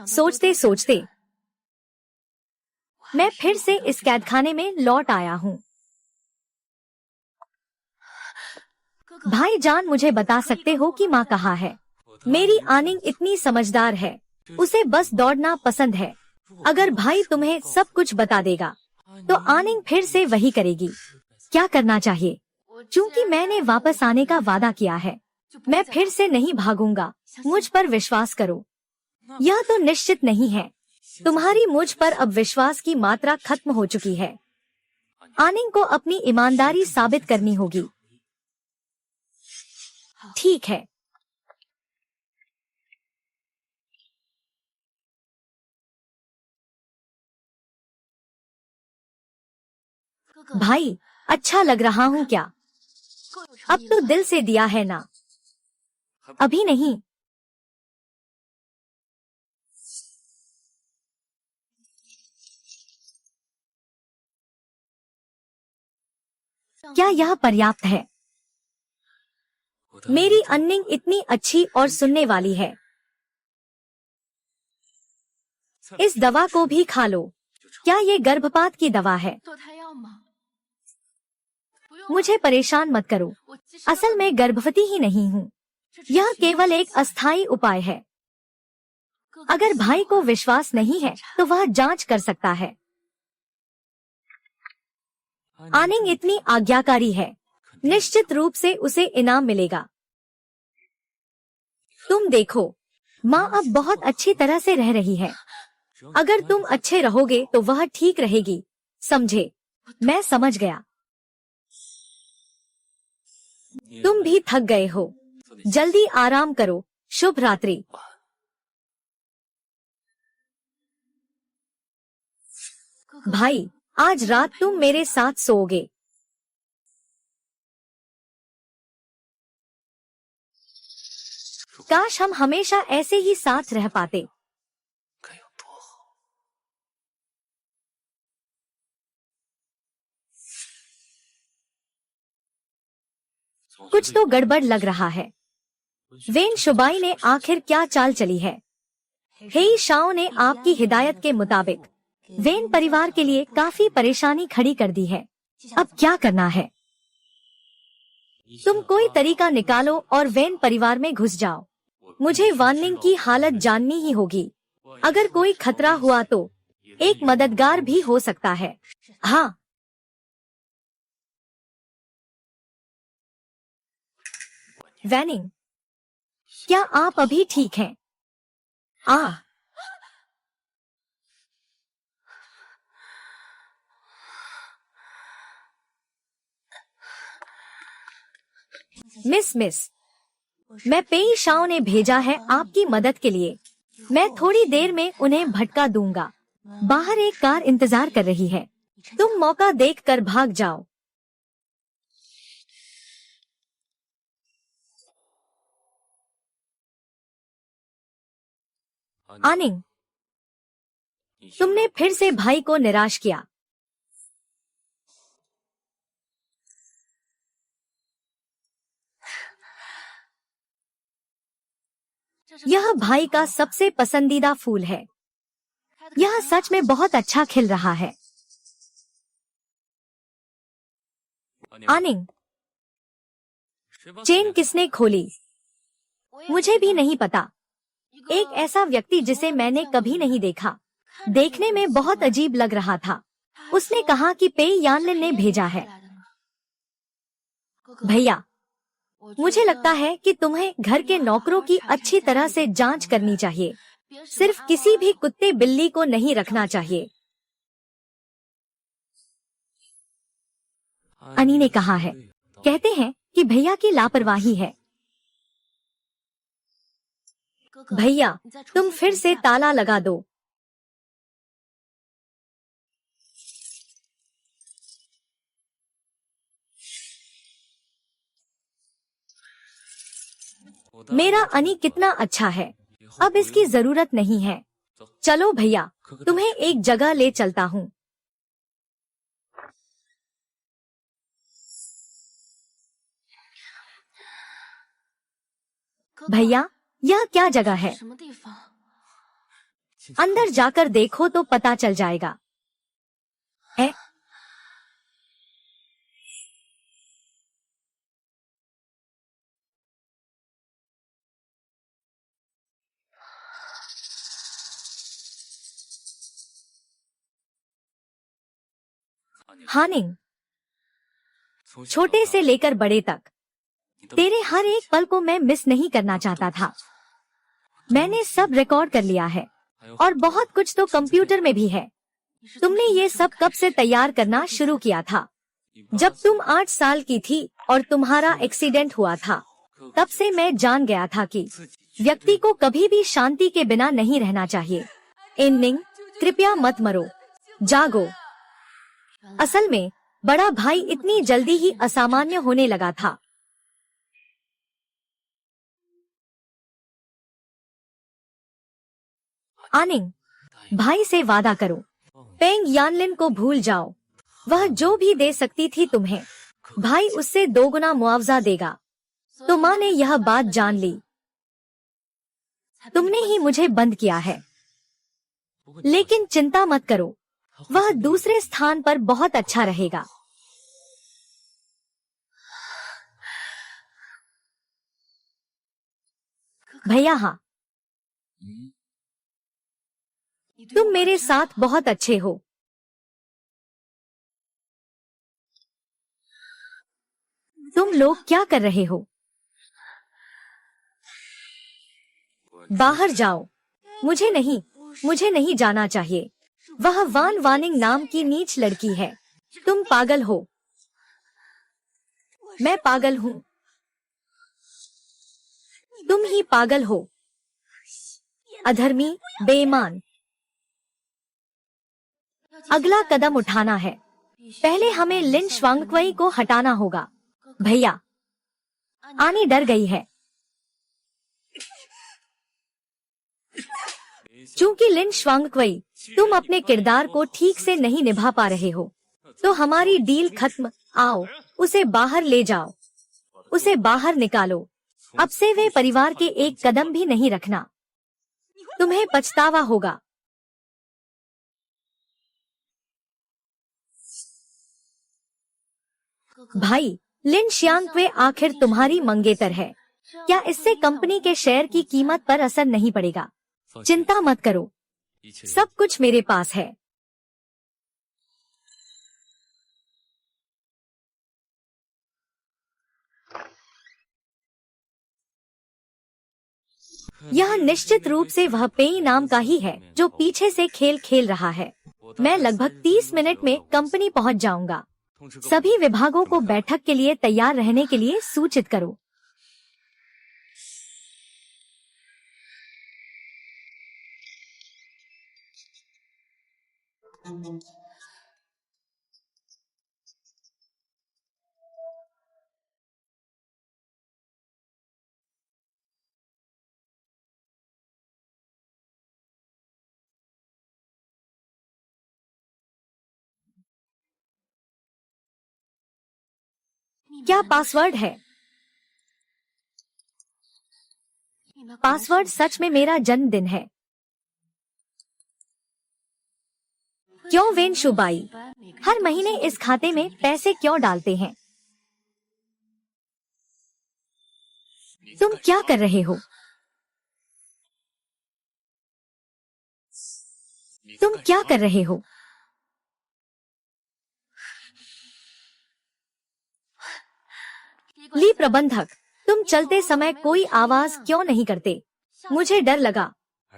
सोचते सोचते मैं फिर से इस कैदखाने में लौट आया हूँ। भाईजान, मुझे बता सकते हो कि माँ कहाँ है? मेरी आनिंग इतनी समझदार है, उसे बस दौड़ना पसंद है। अगर भाई तुम्हें सब कुछ बता देगा तो आनिंग फिर से वही करेगी। क्या करना चाहिए? क्योंकि मैंने वापस आने का वादा किया है, मैं फिर से नहीं भागूंगा। मुझ पर विश्वास करो। यह तो निश्चित नहीं है, तुम्हारी मुझ पर अब विश्वास की मात्रा खत्म हो चुकी है। आनिंग को अपनी ईमानदारी साबित करनी होगी। ठीक है। भाई, अच्छा लग रहा हूँ क्या? अब तो दिल से दिया है ना? अभी नहीं। क्या यह पर्याप्त है? मेरी अन्निंग इतनी अच्छी और सुनने वाली है। इस दवा को भी खा लो। क्या ये गर्भपात की दवा है? मुझे परेशान मत करो, असल में गर्भवती ही नहीं हूँ। यह केवल एक अस्थायी उपाय है। अगर भाई को विश्वास नहीं है तो वह जांच कर सकता है। आनिंग इतनी आज्ञाकारी है, निश्चित रूप से उसे इनाम मिलेगा। तुम देखो, माँ अब बहुत अच्छी तरह से रह रही है। अगर तुम अच्छे रहोगे तो वह ठीक रहेगी, समझे? मैं समझ गया। तुम भी थक गए हो, जल्दी आराम करो। शुभ रात्रि। भाई, आज रात तुम मेरे साथ सोओगे। काश हम हमेशा ऐसे ही साथ रह पाते। कुछ तो गड़बड़ लग रहा है। वेन शुबाई ने आखिर क्या चाल चली है? हेई शाओ ने आपकी हिदायत के मुताबिक वेन परिवार के लिए काफी परेशानी खड़ी कर दी है। अब क्या करना है? तुम कोई तरीका निकालो और वेन परिवार में घुस जाओ। मुझे वार्निंग की हालत जाननी ही होगी। अगर कोई खतरा हुआ तो एक मददगार भी हो सकता है। हाँ। वैनिंग, क्या आप अभी ठीक हैं? मिस, मैं पेई शाओ ने भेजा है आपकी मदद के लिए। मैं थोड़ी देर में उन्हें भटका दूंगा। बाहर एक कार इंतजार कर रही है। तुम मौका देखकर भाग जाओ। आनिंग, तुमने फिर से भाई को निराश किया। यह भाई का सबसे पसंदीदा फूल है। यह सच में बहुत अच्छा खिल रहा है। आनिंग, चेन किसने खोली? मुझे भी नहीं पता। एक ऐसा व्यक्ति जिसे मैंने कभी नहीं देखा। देखने में बहुत अजीब लग रहा था। उसने कहा कि पेई यानलिन ने भेजा है। भैया, मुझे लगता है कि तुम्हें घर के नौकरों की अच्छी तरह से जांच करनी चाहिए। सिर्फ किसी भी कुत्ते बिल्ली को नहीं रखना चाहिए। अनी ने कहा है। कहते हैं कि भैया की लापरवाही है। भैया, तुम फिर से ताला लगा दो। मेरा अनी कितना अच्छा है। अब इसकी जरूरत नहीं है। चलो भैया, तुम्हें एक जगह ले चलता हूँ। भैया, यह क्या जगह है? अंदर जाकर देखो तो पता चल जाएगा। हानिंग, छोटे से लेकर बड़े तक तेरे हर एक पल को मैं मिस नहीं करना चाहता था। मैंने सब रिकॉर्ड कर लिया है और बहुत कुछ तो कंप्यूटर में भी है। तुमने ये सब कब से तैयार करना शुरू किया था? जब तुम 8 साल की थी और तुम्हारा एक्सीडेंट हुआ था, तब से मैं जान गया था कि व्यक्ति को कभी भी शांति के बिना नहीं रहना चाहिए। इन्निंग, कृपया मत मरो, जागो। असल में बड़ा भाई इतनी जल्दी ही असामान्य होने लगा था। आनिंग, भाई से वादा करो। पेंग यानलिन को भूल जाओ। वह जो भी दे सकती थी तुम्हें, भाई उससे 2 गुना मुआवजा देगा। तो माँ ने यह बात जान ली। तुमने ही मुझे बंद किया है। लेकिन चिंता मत करो, वह दूसरे स्थान पर बहुत अच्छा रहेगा। भैया, हाँ, तुम मेरे साथ बहुत अच्छे हो। तुम लोग क्या कर रहे हो? बाहर जाओ। मुझे नहीं जाना चाहिए। वह वान वानिंग नाम की नीच लड़की है। तुम पागल हो। मैं पागल हूँ। तुम ही पागल हो, अधर्मी, बेईमान। अगला कदम उठाना है। पहले हमें लिन श्वांगक्वई को हटाना होगा। भैया, आनी डर गई है। चूंकि लिन श्वांगक्वई, तुम अपने किरदार को ठीक से नहीं निभा पा रहे हो, तो हमारी डील खत्म। आओ, उसे बाहर ले जाओ, उसे बाहर निकालो। अब से वे परिवार के एक कदम भी नहीं रखना। तुम्हें पछतावा होगा। भाई, लिन श्यांगक्वे आखिर तुम्हारी मंगेतर है। क्या इससे कंपनी के शेयर की कीमत पर असर नहीं पड़ेगा? चिंता मत करो, सब कुछ मेरे पास है। यह निश्चित रूप से वह पेई नाम का ही है जो पीछे से खेल खेल रहा है। मैं लगभग 30 मिनट में कंपनी पहुंच जाऊंगा। सभी विभागों को बैठक के लिए तैयार रहने के लिए सूचित करो। क्या पासवर्ड है? पासवर्ड सच में मेरा जन्मदिन है। क्यों वेन शुबाई हर महीने इस खाते में पैसे क्यों डालते हैं? तुम क्या कर रहे हो? तुम क्या कर रहे हो? ली प्रबंधक, तुम चलते समय कोई आवाज क्यों नहीं करते? मुझे डर लगा।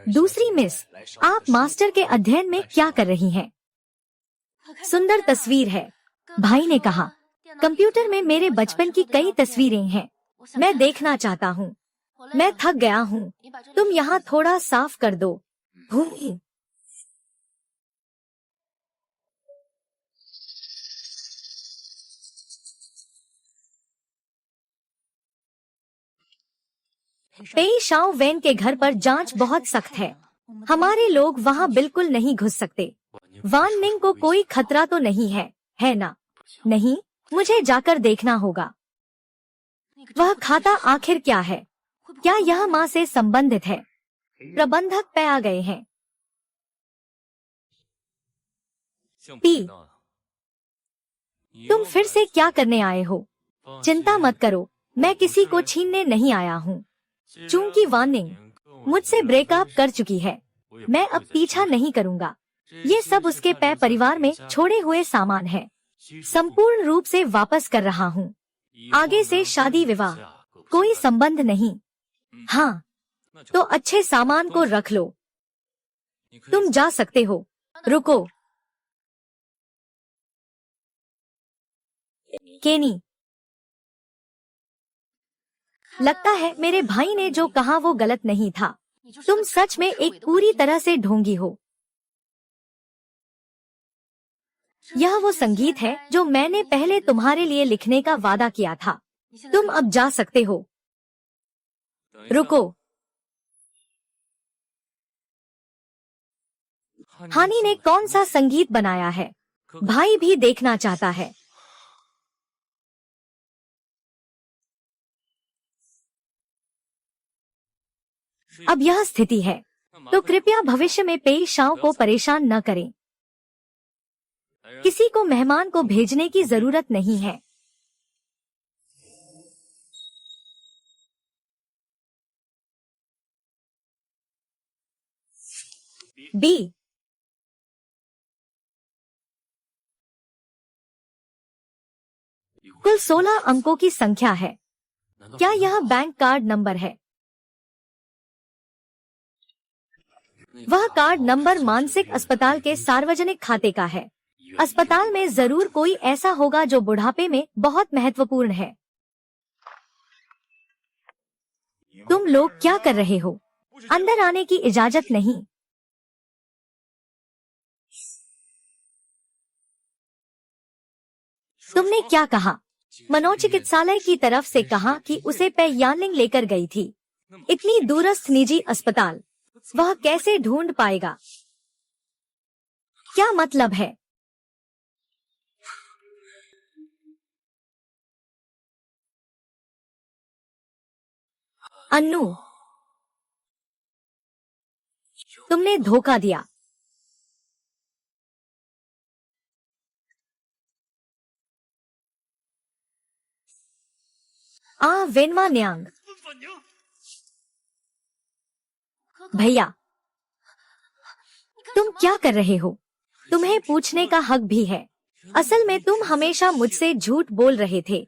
दूसरी मिस, आप मास्टर के अध्ययन में क्या कर रही हैं? सुंदर तस्वीर है, भाई ने कहा। कंप्यूटर में मेरे बचपन की कई तस्वीरें हैं, मैं देखना चाहता हूँ। मैं थक गया हूँ, तुम यहाँ थोड़ा साफ कर दो। भूमि, पेई शाओ वैन के घर पर जांच बहुत सख्त है। हमारे लोग वहाँ बिल्कुल नहीं घुस सकते। वान निंग को कोई खतरा तो नहीं है ना? नहीं, मुझे जाकर देखना होगा। वह खाता आखिर क्या है? क्या यह माँ से संबंधित है? प्रबंधक पे आ गए हैं। पी, तुम फिर से क्या करने आए हो? चिंता मत करो, मैं किसी को छीनने नहीं आया हूँ। चूंकि वानिंग मुझसे ब्रेकअप कर चुकी है, मैं अब पीछा नहीं करूँगा। ये सब उसके परिवार में छोड़े हुए सामान है। संपूर्ण रूप से वापस कर रहा हूँ। आगे से शादी विवाह कोई संबंध नहीं। हाँ, तो अच्छे सामान को रख लो। तुम जा सकते हो। रुको, केनी, लगता है मेरे भाई ने जो कहा वो गलत नहीं था। तुम सच में एक पूरी तरह से ढोंगी हो। यह वो संगीत है जो मैंने पहले तुम्हारे लिए लिखने का वादा किया था। तुम अब जा सकते हो। रुको, हानी ने कौन सा संगीत बनाया है? भाई भी देखना चाहता है। अब यह स्थिति है, तो कृपया भविष्य में पेई शाओ को परेशान न करें। किसी को मेहमान को भेजने की जरूरत नहीं है। बी, कुल 16 अंकों की संख्या है। क्या यह बैंक कार्ड नंबर है? वह कार्ड नंबर मानसिक अस्पताल के सार्वजनिक खाते का है। अस्पताल में जरूर कोई ऐसा होगा जो बुढ़ापे में बहुत महत्वपूर्ण है। तुम लोग क्या कर रहे हो? अंदर आने की इजाजत नहीं। तुमने क्या कहा? मनोचिकित्सालय की तरफ से कहा कि उसे पे यानलिंग लेकर गई थी। इतनी दूरस्थ निजी अस्पताल, वह कैसे ढूंढ पाएगा? क्या मतलब है? अन्नू, तुमने धोखा दिया। वेनवा न्यांग, भैया, तुम क्या कर रहे हो? तुम्हें पूछने का हक भी है। असल में तुम हमेशा मुझसे झूठ बोल रहे थे।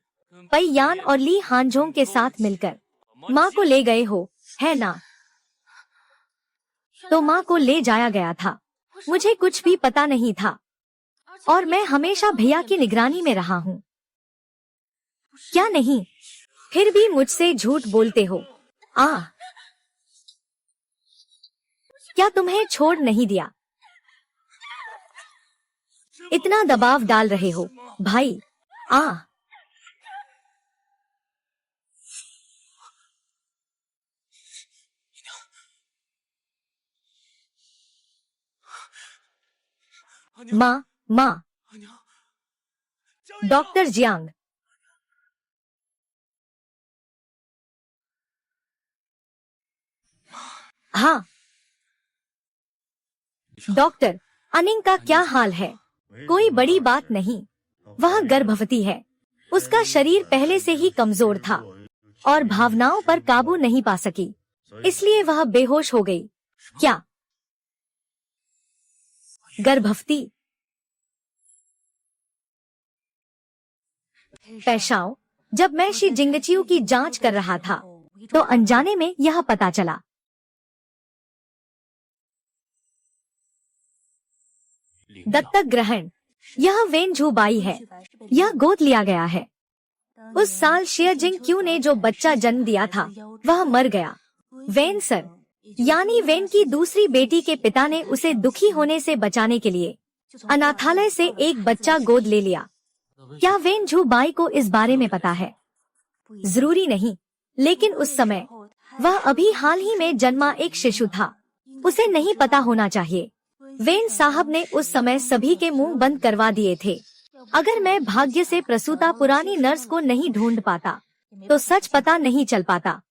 पई यान और ली हानजोंग के साथ मिलकर माँ को ले गए हो, है ना? तो माँ को ले जाया गया था। मुझे कुछ भी पता नहीं था और मैं हमेशा भैया की निगरानी में रहा हूँ। क्या नहीं? फिर भी मुझसे झूठ बोलते हो। क्या तुम्हें छोड़ नहीं दिया? इतना दबाव डाल रहे हो भाई। माँ, डॉक्टर जियांग। हाँ डॉक्टर, अनिंग का क्या हाल है? कोई बड़ी बात नहीं, वह गर्भवती है। उसका शरीर पहले से ही कमजोर था और भावनाओं पर काबू नहीं पा सकी, इसलिए वह बेहोश हो गई। क्या? गर्भवती? पेशाओ, जब मैं शी जिंगचियो की जांच कर रहा था तो अनजाने में यह पता चला। दत्तक ग्रहण, यह वेन झूबाई है। यह गोद लिया गया है। उस साल शियाजिंग क्यू ने जो बच्चा जन्म दिया था वह मर गया। वेन सर, यानी वेन की दूसरी बेटी के पिता ने उसे दुखी होने से बचाने के लिए अनाथालय से एक बच्चा गोद ले लिया। क्या वेन झूबाई को इस बारे में पता है? जरूरी नहीं, लेकिन उस समय वह अभी हाल ही में जन्मा एक शिशु था। उसे नहीं पता होना चाहिए। वेन साहब ने उस समय सभी के मुंह बंद करवा दिए थे। अगर मैं भाग्य से प्रसूता पुरानी नर्स को नहीं ढूंढ पाता तो सच पता नहीं चल पाता।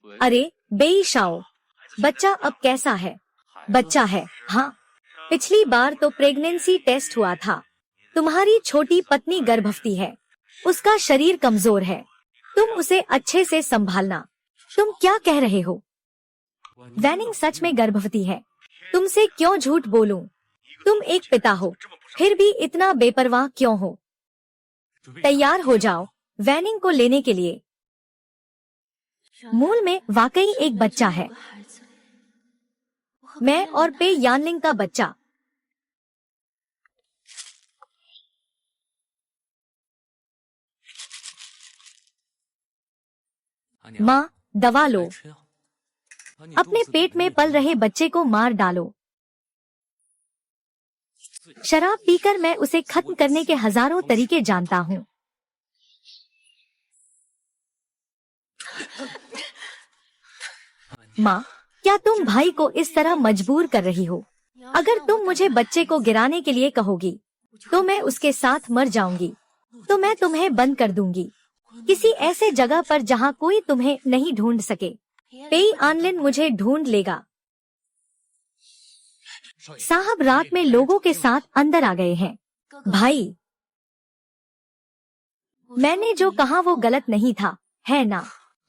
अरे बेईशाओ, बच्चा अब कैसा है? बच्चा है, हाँ। पिछली बार तो प्रेगनेंसी टेस्ट हुआ था। तुम्हारी छोटी पत्नी गर्भवती है। उसका शरीर कमजोर है। तुम उसे अच्छे से संभालना। तुम क्या कह रहे हो? वैनिंग सच में गर्भवती है। तुमसे क्यों झूठ बोलूं? तुम एक पिता हो, फिर भी इतना बेपरवाह क्यों हो? तैयार हो जाओ वैनिंग को लेने के लिए। मूल में वाकई एक बच्चा है, मैं और पे यानलिंग का बच्चा। माँ, दवा लो। अपने पेट में पल रहे बच्चे को मार डालो। शराब पीकर मैं उसे खत्म करने के हजारों तरीके जानता हूँ। माँ, क्या तुम भाई को इस तरह मजबूर कर रही हो? अगर तुम मुझे बच्चे को गिराने के लिए कहोगी तो मैं उसके साथ मर जाऊंगी। तो मैं तुम्हें बंद कर दूंगी किसी ऐसे जगह पर जहाँ कोई तुम्हें नहीं ढूंढ सके। पेई आनलिन मुझे ढूंढ लेगा। साहब रात में लोगों के साथ अंदर आ गए हैं। भाई, मैंने जो कहा वो गलत नहीं था, है ना?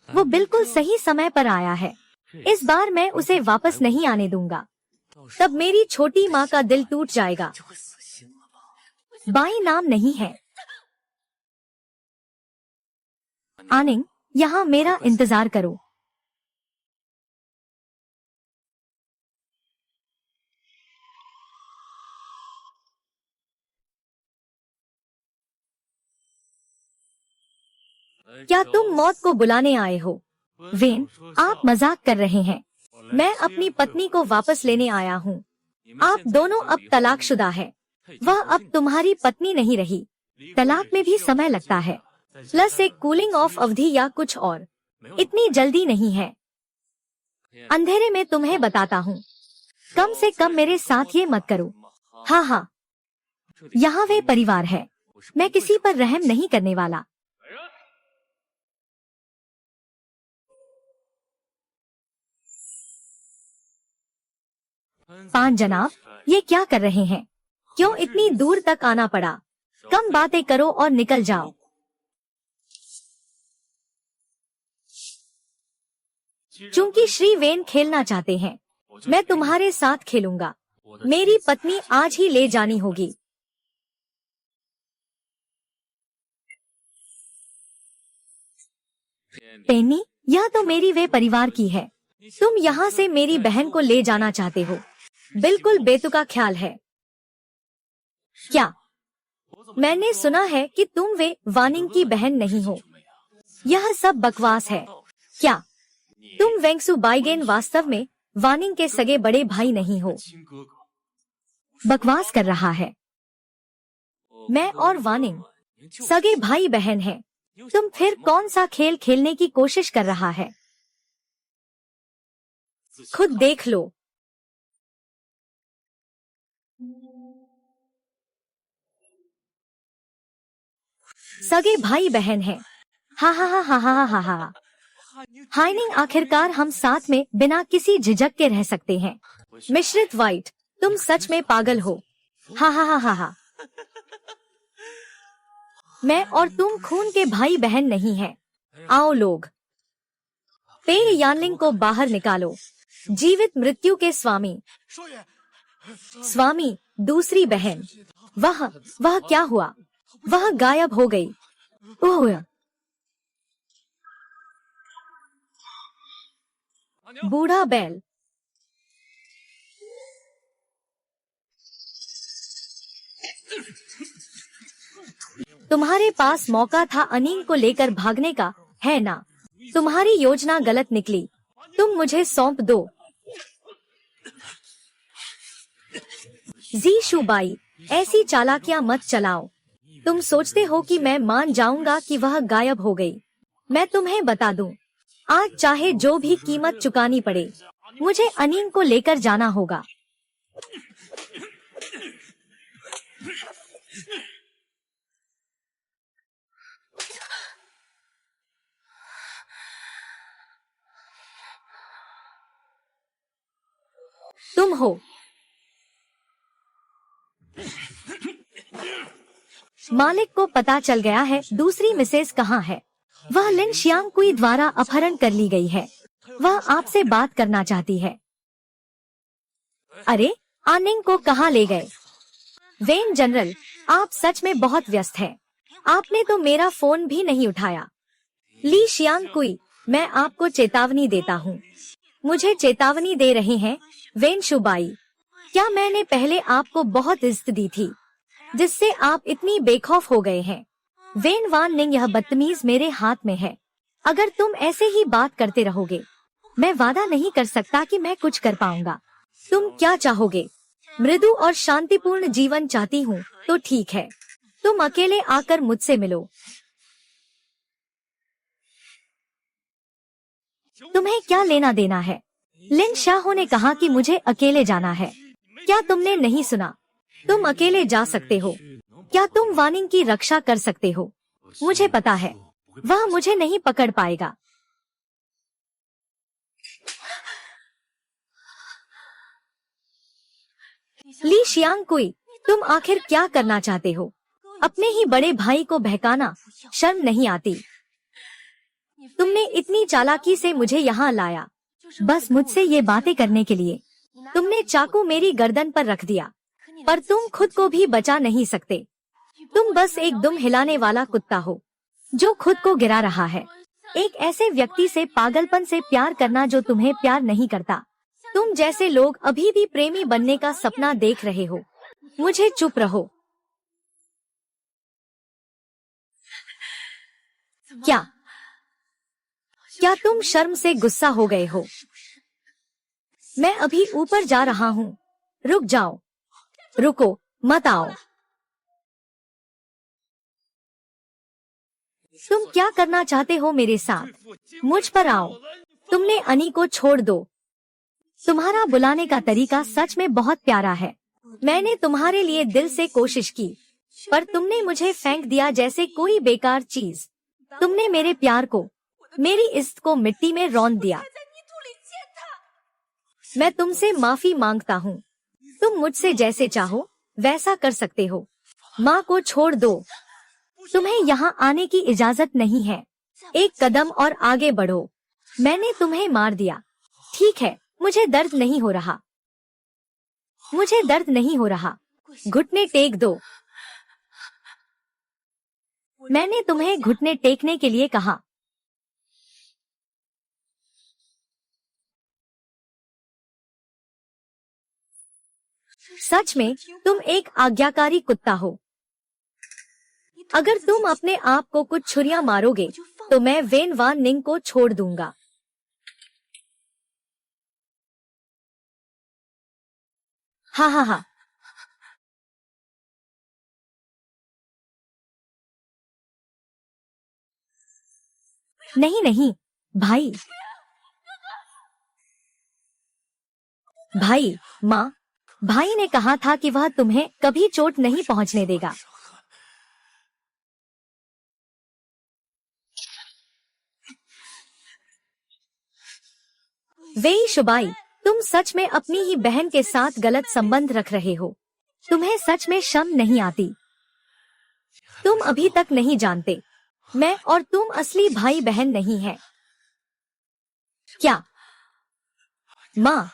वो बिल्कुल सही समय पर आया है। इस बार मैं उसे वापस नहीं आने दूंगा। तब मेरी छोटी माँ का दिल टूट जाएगा। बाई नाम नहीं है। आनिंग, यहाँ मेरा इंतजार करो। क्या तुम मौत को बुलाने आए हो? वेन, आप मजाक कर रहे हैं। मैं अपनी पत्नी को वापस लेने आया हूँ। आप दोनों अब तलाकशुदा है। वह अब तुम्हारी पत्नी नहीं रही। तलाक में भी समय लगता है, प्लस एक कूलिंग ऑफ अवधि या कुछ और। इतनी जल्दी नहीं है। अंधेरे में तुम्हें बताता हूँ, कम से कम मेरे साथ ये मत करो। हाँ हाँ, यहाँ वे परिवार है। मैं किसी पर रहम नहीं करने वाला। पान जनाब, ये क्या कर रहे हैं? क्यों इतनी दूर तक आना पड़ा? कम बातें करो और निकल जाओ। चूंकि श्री वेन खेलना चाहते हैं, मैं तुम्हारे साथ खेलूंगा। मेरी पत्नी आज ही ले जानी होगी। पेनी, यह तो मेरी वे परिवार की है। तुम यहाँ से मेरी बहन को ले जाना चाहते हो? बिल्कुल बेतुका ख्याल है। क्या? मैंने सुना है कि तुम वे वानिंग की बहन नहीं हो। यह सब बकवास है। क्या तुम वेंगसु बाइगेन वास्तव में वानिंग के सगे बड़े भाई नहीं हो? बकवास कर रहा है। मैं और वानिंग सगे भाई बहन हैं। तुम फिर कौन सा खेल खेलने की कोशिश कर रहा है? खुद देख लो। सगे भाई बहन हैं। हा हा हा हा हा हा हा। हाइनिंग, आखिरकार हम साथ में बिना किसी झिझक के रह सकते हैं। मिश्रित वाइट, तुम सच में पागल हो। हा हा हा हा हा। मैं और तुम खून के भाई बहन नहीं हैं। आओ लोग, पेड़ यानलिंग को बाहर निकालो। जीवित मृत्यु के स्वामी। स्वामी, दूसरी बहन। वह क्या हुआ? वह गायब हो गई। ओह, बूढ़ा बैल। तुम्हारे पास मौका था अनीम को लेकर भागने का, है ना? तुम्हारी योजना गलत निकली। तुम मुझे सौंप दो। जी शुबाई, ऐसी चालाकियां मत चलाओ। तुम सोचते हो कि मैं मान जाऊंगा कि वह गायब हो गई? मैं तुम्हें बता दूं, आज चाहे जो भी कीमत चुकानी पड़े, मुझे अनीम को लेकर जाना होगा। तुम हो। मालिक को पता चल गया है दूसरी मिसेज कहाँ है। वह लिन शियांगकुई द्वारा अपहरण कर ली गई है। वह आपसे बात करना चाहती है। अरे, आनिंग को कहाँ ले गए? वेन जनरल, आप सच में बहुत व्यस्त हैं। आपने तो मेरा फोन भी नहीं उठाया। ली शियांगकुई, मैं आपको चेतावनी देता हूँ। मुझे चेतावनी दे रहे हैं वेन शुबाई। क्या मैंने पहले आपको बहुत इज्जत दी थी, जिससे आप इतनी बेखौफ हो गए हैं? वेन वान निंग, यह बदतमीज मेरे हाथ में है। अगर तुम ऐसे ही बात करते रहोगे, मैं वादा नहीं कर सकता कि मैं कुछ कर पाऊंगा। तुम क्या चाहोगे? मृदु और शांतिपूर्ण जीवन चाहती हूँ तो ठीक है, तुम अकेले आकर मुझसे मिलो। तुम्हें क्या लेना देना है? लिन शाहो ने कहा कि मुझे अकेले जाना है। क्या तुमने नहीं सुना? तुम अकेले जा सकते हो। क्या तुम वानिंग की रक्षा कर सकते हो? मुझे पता है, वह मुझे नहीं पकड़ पाएगा। ली शियांगकुई, तुम आखिर क्या करना चाहते हो? अपने ही बड़े भाई को बहकाना शर्म नहीं आती? तुमने इतनी चालाकी से मुझे यहाँ लाया, बस मुझसे ये बातें करने के लिए। तुमने चाकू मेरी गर्दन पर रख दिया, पर तुम खुद को भी बचा नहीं सकते। तुम बस एक दुम हिलाने वाला कुत्ता हो, जो खुद को गिरा रहा है। एक ऐसे व्यक्ति से पागलपन से प्यार करना जो तुम्हें प्यार नहीं करता। तुम जैसे लोग अभी भी प्रेमी बनने का सपना देख रहे हो। मुझे चुप रहो। क्या क्या तुम शर्म से गुस्सा हो गए हो? मैं अभी ऊपर जा रहा हूँ। रुक जाओ। रुको, मत आओ। तुम क्या करना चाहते हो मेरे साथ? मुझ पर आओ। तुमने अनी को छोड़ दो। तुम्हारा बुलाने का तरीका सच में बहुत प्यारा है। मैंने तुम्हारे लिए दिल से कोशिश की, पर तुमने मुझे फेंक दिया जैसे कोई बेकार चीज। तुमने मेरे प्यार को, मेरी इज्जत को मिट्टी में रौंद दिया। मैं तुमसे माफी मांगता हूँ। तुम मुझसे जैसे चाहो वैसा कर सकते हो। माँ को छोड़ दो। तुम्हें यहाँ आने की इजाजत नहीं है। एक कदम और आगे बढ़ो। मैंने तुम्हें मार दिया। ठीक है, मुझे दर्द नहीं हो रहा। मुझे दर्द नहीं हो रहा। घुटने टेक दो। मैंने तुम्हें घुटने टेकने के लिए कहा। सच में तुम एक आज्ञाकारी कुत्ता हो। अगर तुम अपने आप को कुछ छुरियां मारोगे तो मैं वेन वान निंग को छोड़ दूंगा। हा हा हा। नहीं नहीं भाई। भाई, माँ, भाई ने कहा था कि वह तुम्हें कभी चोट नहीं पहुंचने देगा। वेई शुबाई, तुम सच में अपनी ही बहन के साथ गलत संबंध रख रहे हो। तुम्हें सच में शर्म नहीं आती? तुम अभी तक नहीं जानते, मैं और तुम असली भाई बहन नहीं हैं। क्या? माँ,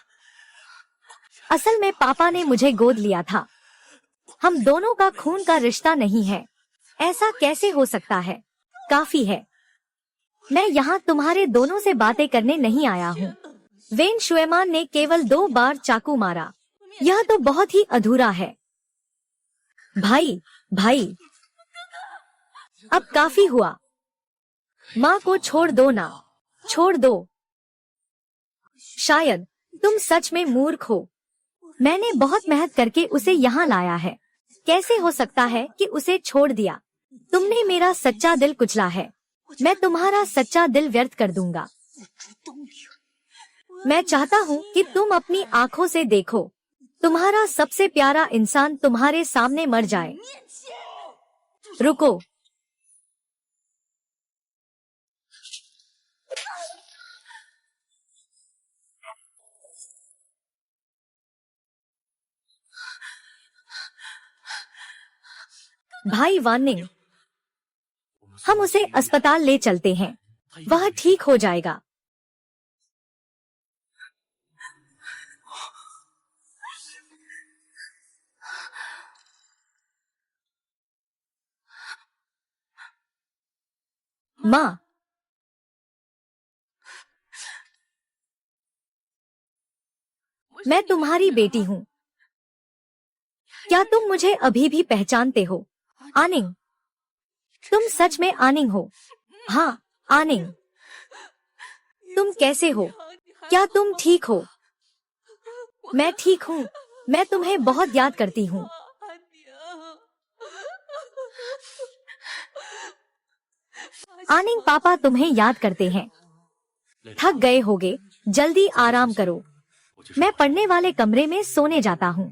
असल में पापा ने मुझे गोद लिया था। हम दोनों का खून का रिश्ता नहीं है। ऐसा कैसे हो सकता है? काफी है। मैं यहाँ तुम्हारे दोनों से बातें करने नहीं आया हूँ। वेन शुएमान ने केवल 2 बार चाकू मारा। यह तो बहुत ही अधूरा है। भाई, भाई, अब काफी हुआ। माँ को छोड़ दो ना। छोड़ दो। शायद तुम सच में मूर्ख हो। मैंने बहुत मेहनत करके उसे यहाँ लाया है। कैसे हो सकता है कि उसे छोड़ दिया? तुमने मेरा सच्चा दिल कुचला है। मैं तुम्हारा सच्चा दिल व्यर्थ कर दूंगा। मैं चाहता हूँ कि तुम अपनी आँखों से देखो। तुम्हारा सबसे प्यारा इंसान तुम्हारे सामने मर जाए। रुको। भाई वार्निंग, हम उसे अस्पताल ले चलते हैं। वह ठीक हो जाएगा। माँ, मैं तुम्हारी बेटी हूँ। क्या तुम मुझे अभी भी पहचानते हो? आनिंग, तुम सच में आनिंग हो? हाँ, आनिंग। तुम कैसे हो? क्या तुम ठीक हो? मैं ठीक हूँ। मैं तुम्हें बहुत याद करती हूँ। आनिंग, पापा तुम्हें याद करते हैं। थक गए होगे, जल्दी आराम करो। मैं पढ़ने वाले कमरे में सोने जाता हूँ।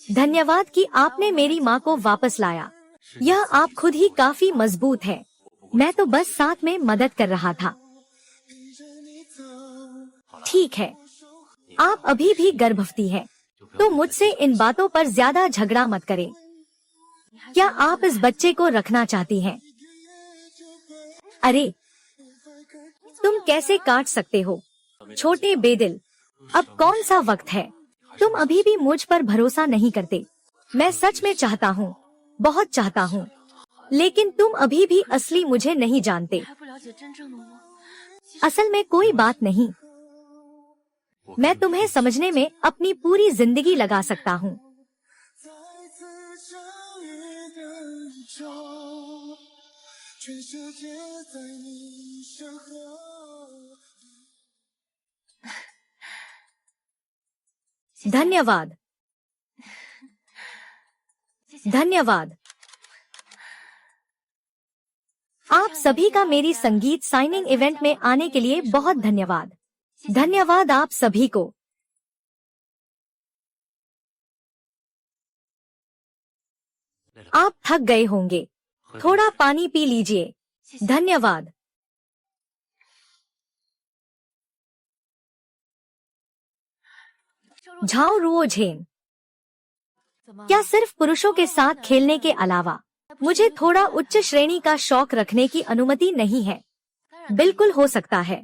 धन्यवाद कि आपने मेरी माँ को वापस लाया। यह आप खुद ही काफी मजबूत है। मैं तो बस साथ में मदद कर रहा था। ठीक है, आप अभी भी गर्भवती हैं, तो मुझसे इन बातों पर ज्यादा झगड़ा मत करें। क्या आप इस बच्चे को रखना चाहती हैं? अरे, तुम कैसे काट सकते हो? छोटे बेदिल, अब कौन सा वक्त है? तुम अभी भी मुझ पर भरोसा नहीं करते। मैं सच में चाहता हूँ, बहुत चाहता हूँ, लेकिन तुम अभी भी असली मुझे नहीं जानते। असल में कोई बात नहीं। मैं तुम्हें समझने में अपनी पूरी जिंदगी लगा सकता हूँ। 再次相遇的宇宙，全世界在你身后。 धन्यवाद, धन्यवाद। आप सभी का मेरी संगीत साइनिंग इवेंट में आने के लिए बहुत धन्यवाद। धन्यवाद आप सभी को। आप थक गए होंगे, थोड़ा पानी पी लीजिए। धन्यवाद। झाओ रुओ झेन, क्या सिर्फ पुरुषों के साथ खेलने के अलावा मुझे थोड़ा उच्च श्रेणी का शौक रखने की अनुमति नहीं है? बिल्कुल हो सकता है।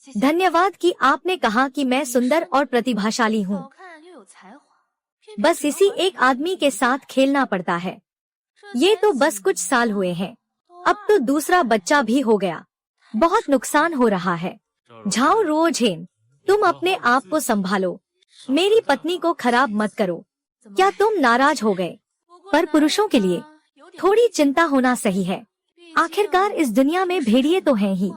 धन्यवाद कि आपने कहा कि मैं सुंदर और प्रतिभाशाली हूँ। बस इसी एक आदमी के साथ खेलना पड़ता है। ये तो बस कुछ साल हुए हैं, अब तो दूसरा बच्चा भी हो गया। बहुत नुकसान हो रहा है। झाओ रुओ झेन, तुम अपने आप को संभालो। मेरी पत्नी को खराब मत करो। क्या तुम नाराज हो गए? पर पुरुषों के लिए थोड़ी चिंता होना सही है। आखिरकार इस दुनिया में भेड़िए तो हैं ही,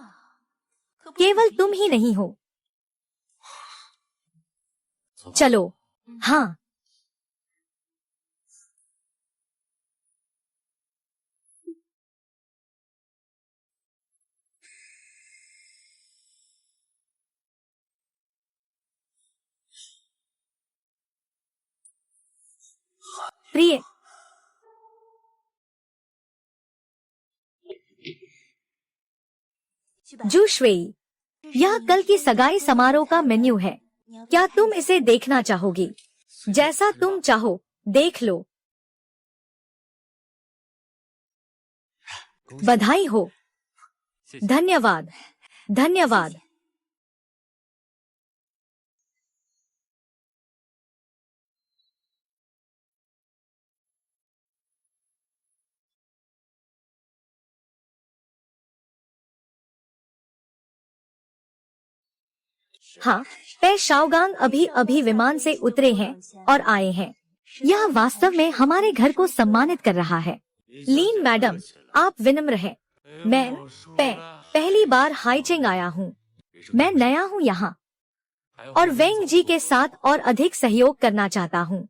केवल तुम ही नहीं हो। चलो, हाँ। प्रिय, जू श्वेई, यह कल की सगाई समारोह का मेन्यू है। क्या तुम इसे देखना चाहोगी? जैसा तुम चाहो, देख लो। बधाई हो। धन्यवाद, धन्यवाद। हाँ, पे शाओगांग अभी अभी विमान से उतरे हैं और आए हैं। यह वास्तव में हमारे घर को सम्मानित कर रहा है। लीन मैडम, आप विनम्र हैं। मैं पहली बार हाईचेंग आया हूँ। मैं नया हूँ यहाँ और वेंग जी के साथ और अधिक सहयोग करना चाहता हूँ।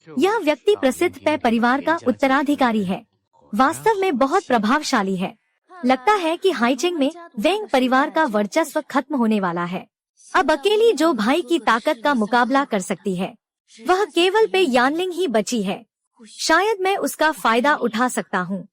यह व्यक्ति प्रसिद्ध पे परिवार का उत्तराधिकारी है। वास्तव में बहुत प्रभावशाली है। लगता है कि हाईचेंग में वेंग परिवार का वर्चस्व खत्म होने वाला है। अब अकेली जो भाई की ताकत का मुकाबला कर सकती है, वह केवल पे यानलिंग ही बची है। शायद मैं उसका फायदा उठा सकता हूँ।